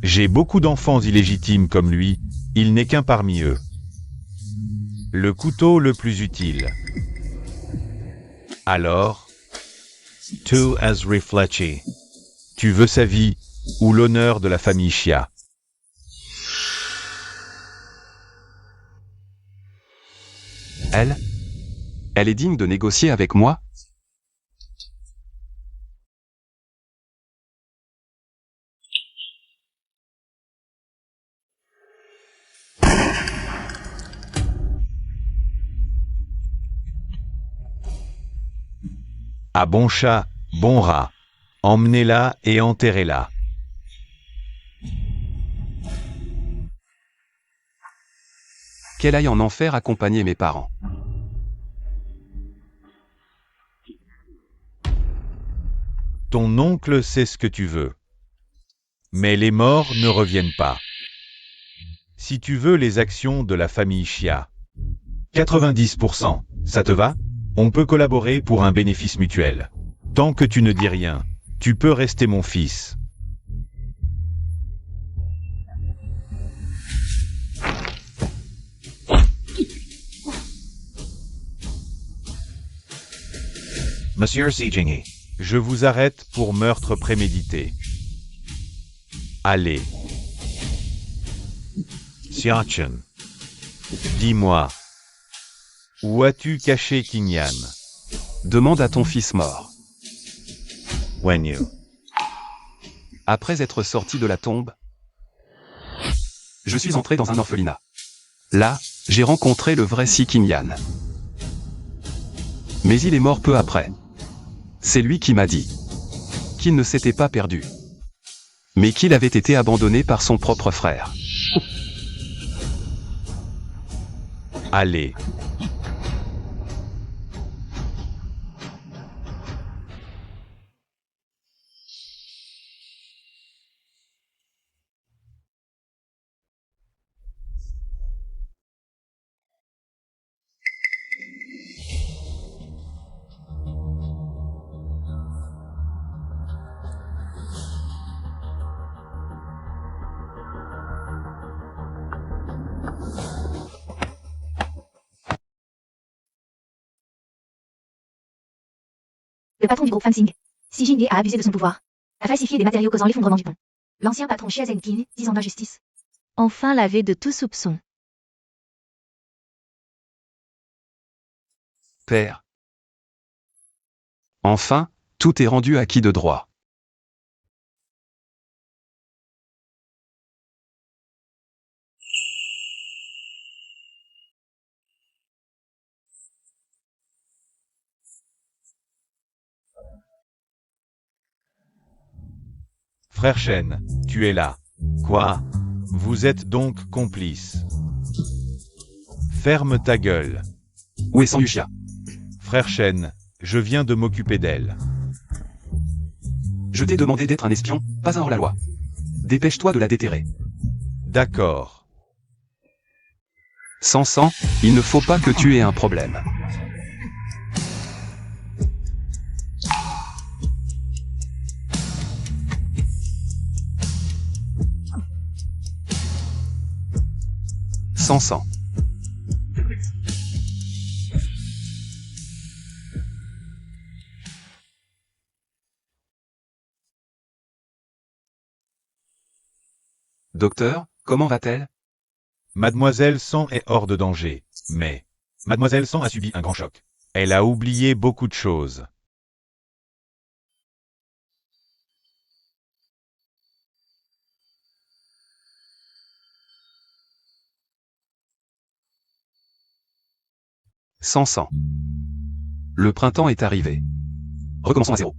J'ai beaucoup d'enfants illégitimes comme lui, il n'est qu'un parmi eux. Le couteau le plus utile. Alors, tu as réfléchi. Tu veux sa vie ou l'honneur de la famille Xia? Elle est digne de négocier avec moi? À bon chat, bon rat. Emmenez-la et enterrez-la. Qu'elle aille en enfer accompagner mes parents. Ton oncle sait ce que tu veux. Mais les morts ne reviennent pas. Si tu veux les actions de la famille Xia, 90%, ça te va? On peut collaborer pour un bénéfice mutuel. Tant que tu ne dis rien, tu peux rester mon fils. Monsieur Sijingi. Je vous arrête pour meurtre prémédité. Allez. Xiachen. Dis-moi. Où as-tu caché Qingyan? Demande à ton fils mort. Wenyu. Après être sorti de la tombe, je suis entré dans un orphelinat. Là, j'ai rencontré le vrai Si Qingyan. Mais il est mort peu après. C'est lui qui m'a dit qu'il ne s'était pas perdu, mais qu'il avait été abandonné par son propre frère. Allez. Le patron du groupe Fansing, Si Jinghe, a abusé de son pouvoir. A falsifié des matériaux causant l'effondrement du pont. L'ancien patron Xie Zhenqing, 10 ans d'injustice. Enfin lavé de tout soupçon. Père. Enfin, tout est rendu acquis de droit. Frère Shen, tu es là. Quoi? Vous êtes donc complice. Ferme ta gueule. Où est San Yuxia? Frère Shen, je viens de m'occuper d'elle. Je t'ai demandé d'être un espion, pas un hors-la-loi. Dépêche-toi de la déterrer. D'accord. Sans sang, il ne faut pas que tu aies un problème. Sans sang. Docteur, comment va-t-elle? Mademoiselle San est hors de danger, mais Mademoiselle San a subi un grand choc. Elle a oublié beaucoup de choses. Sans sang. Le printemps est arrivé. Recommençons à zéro.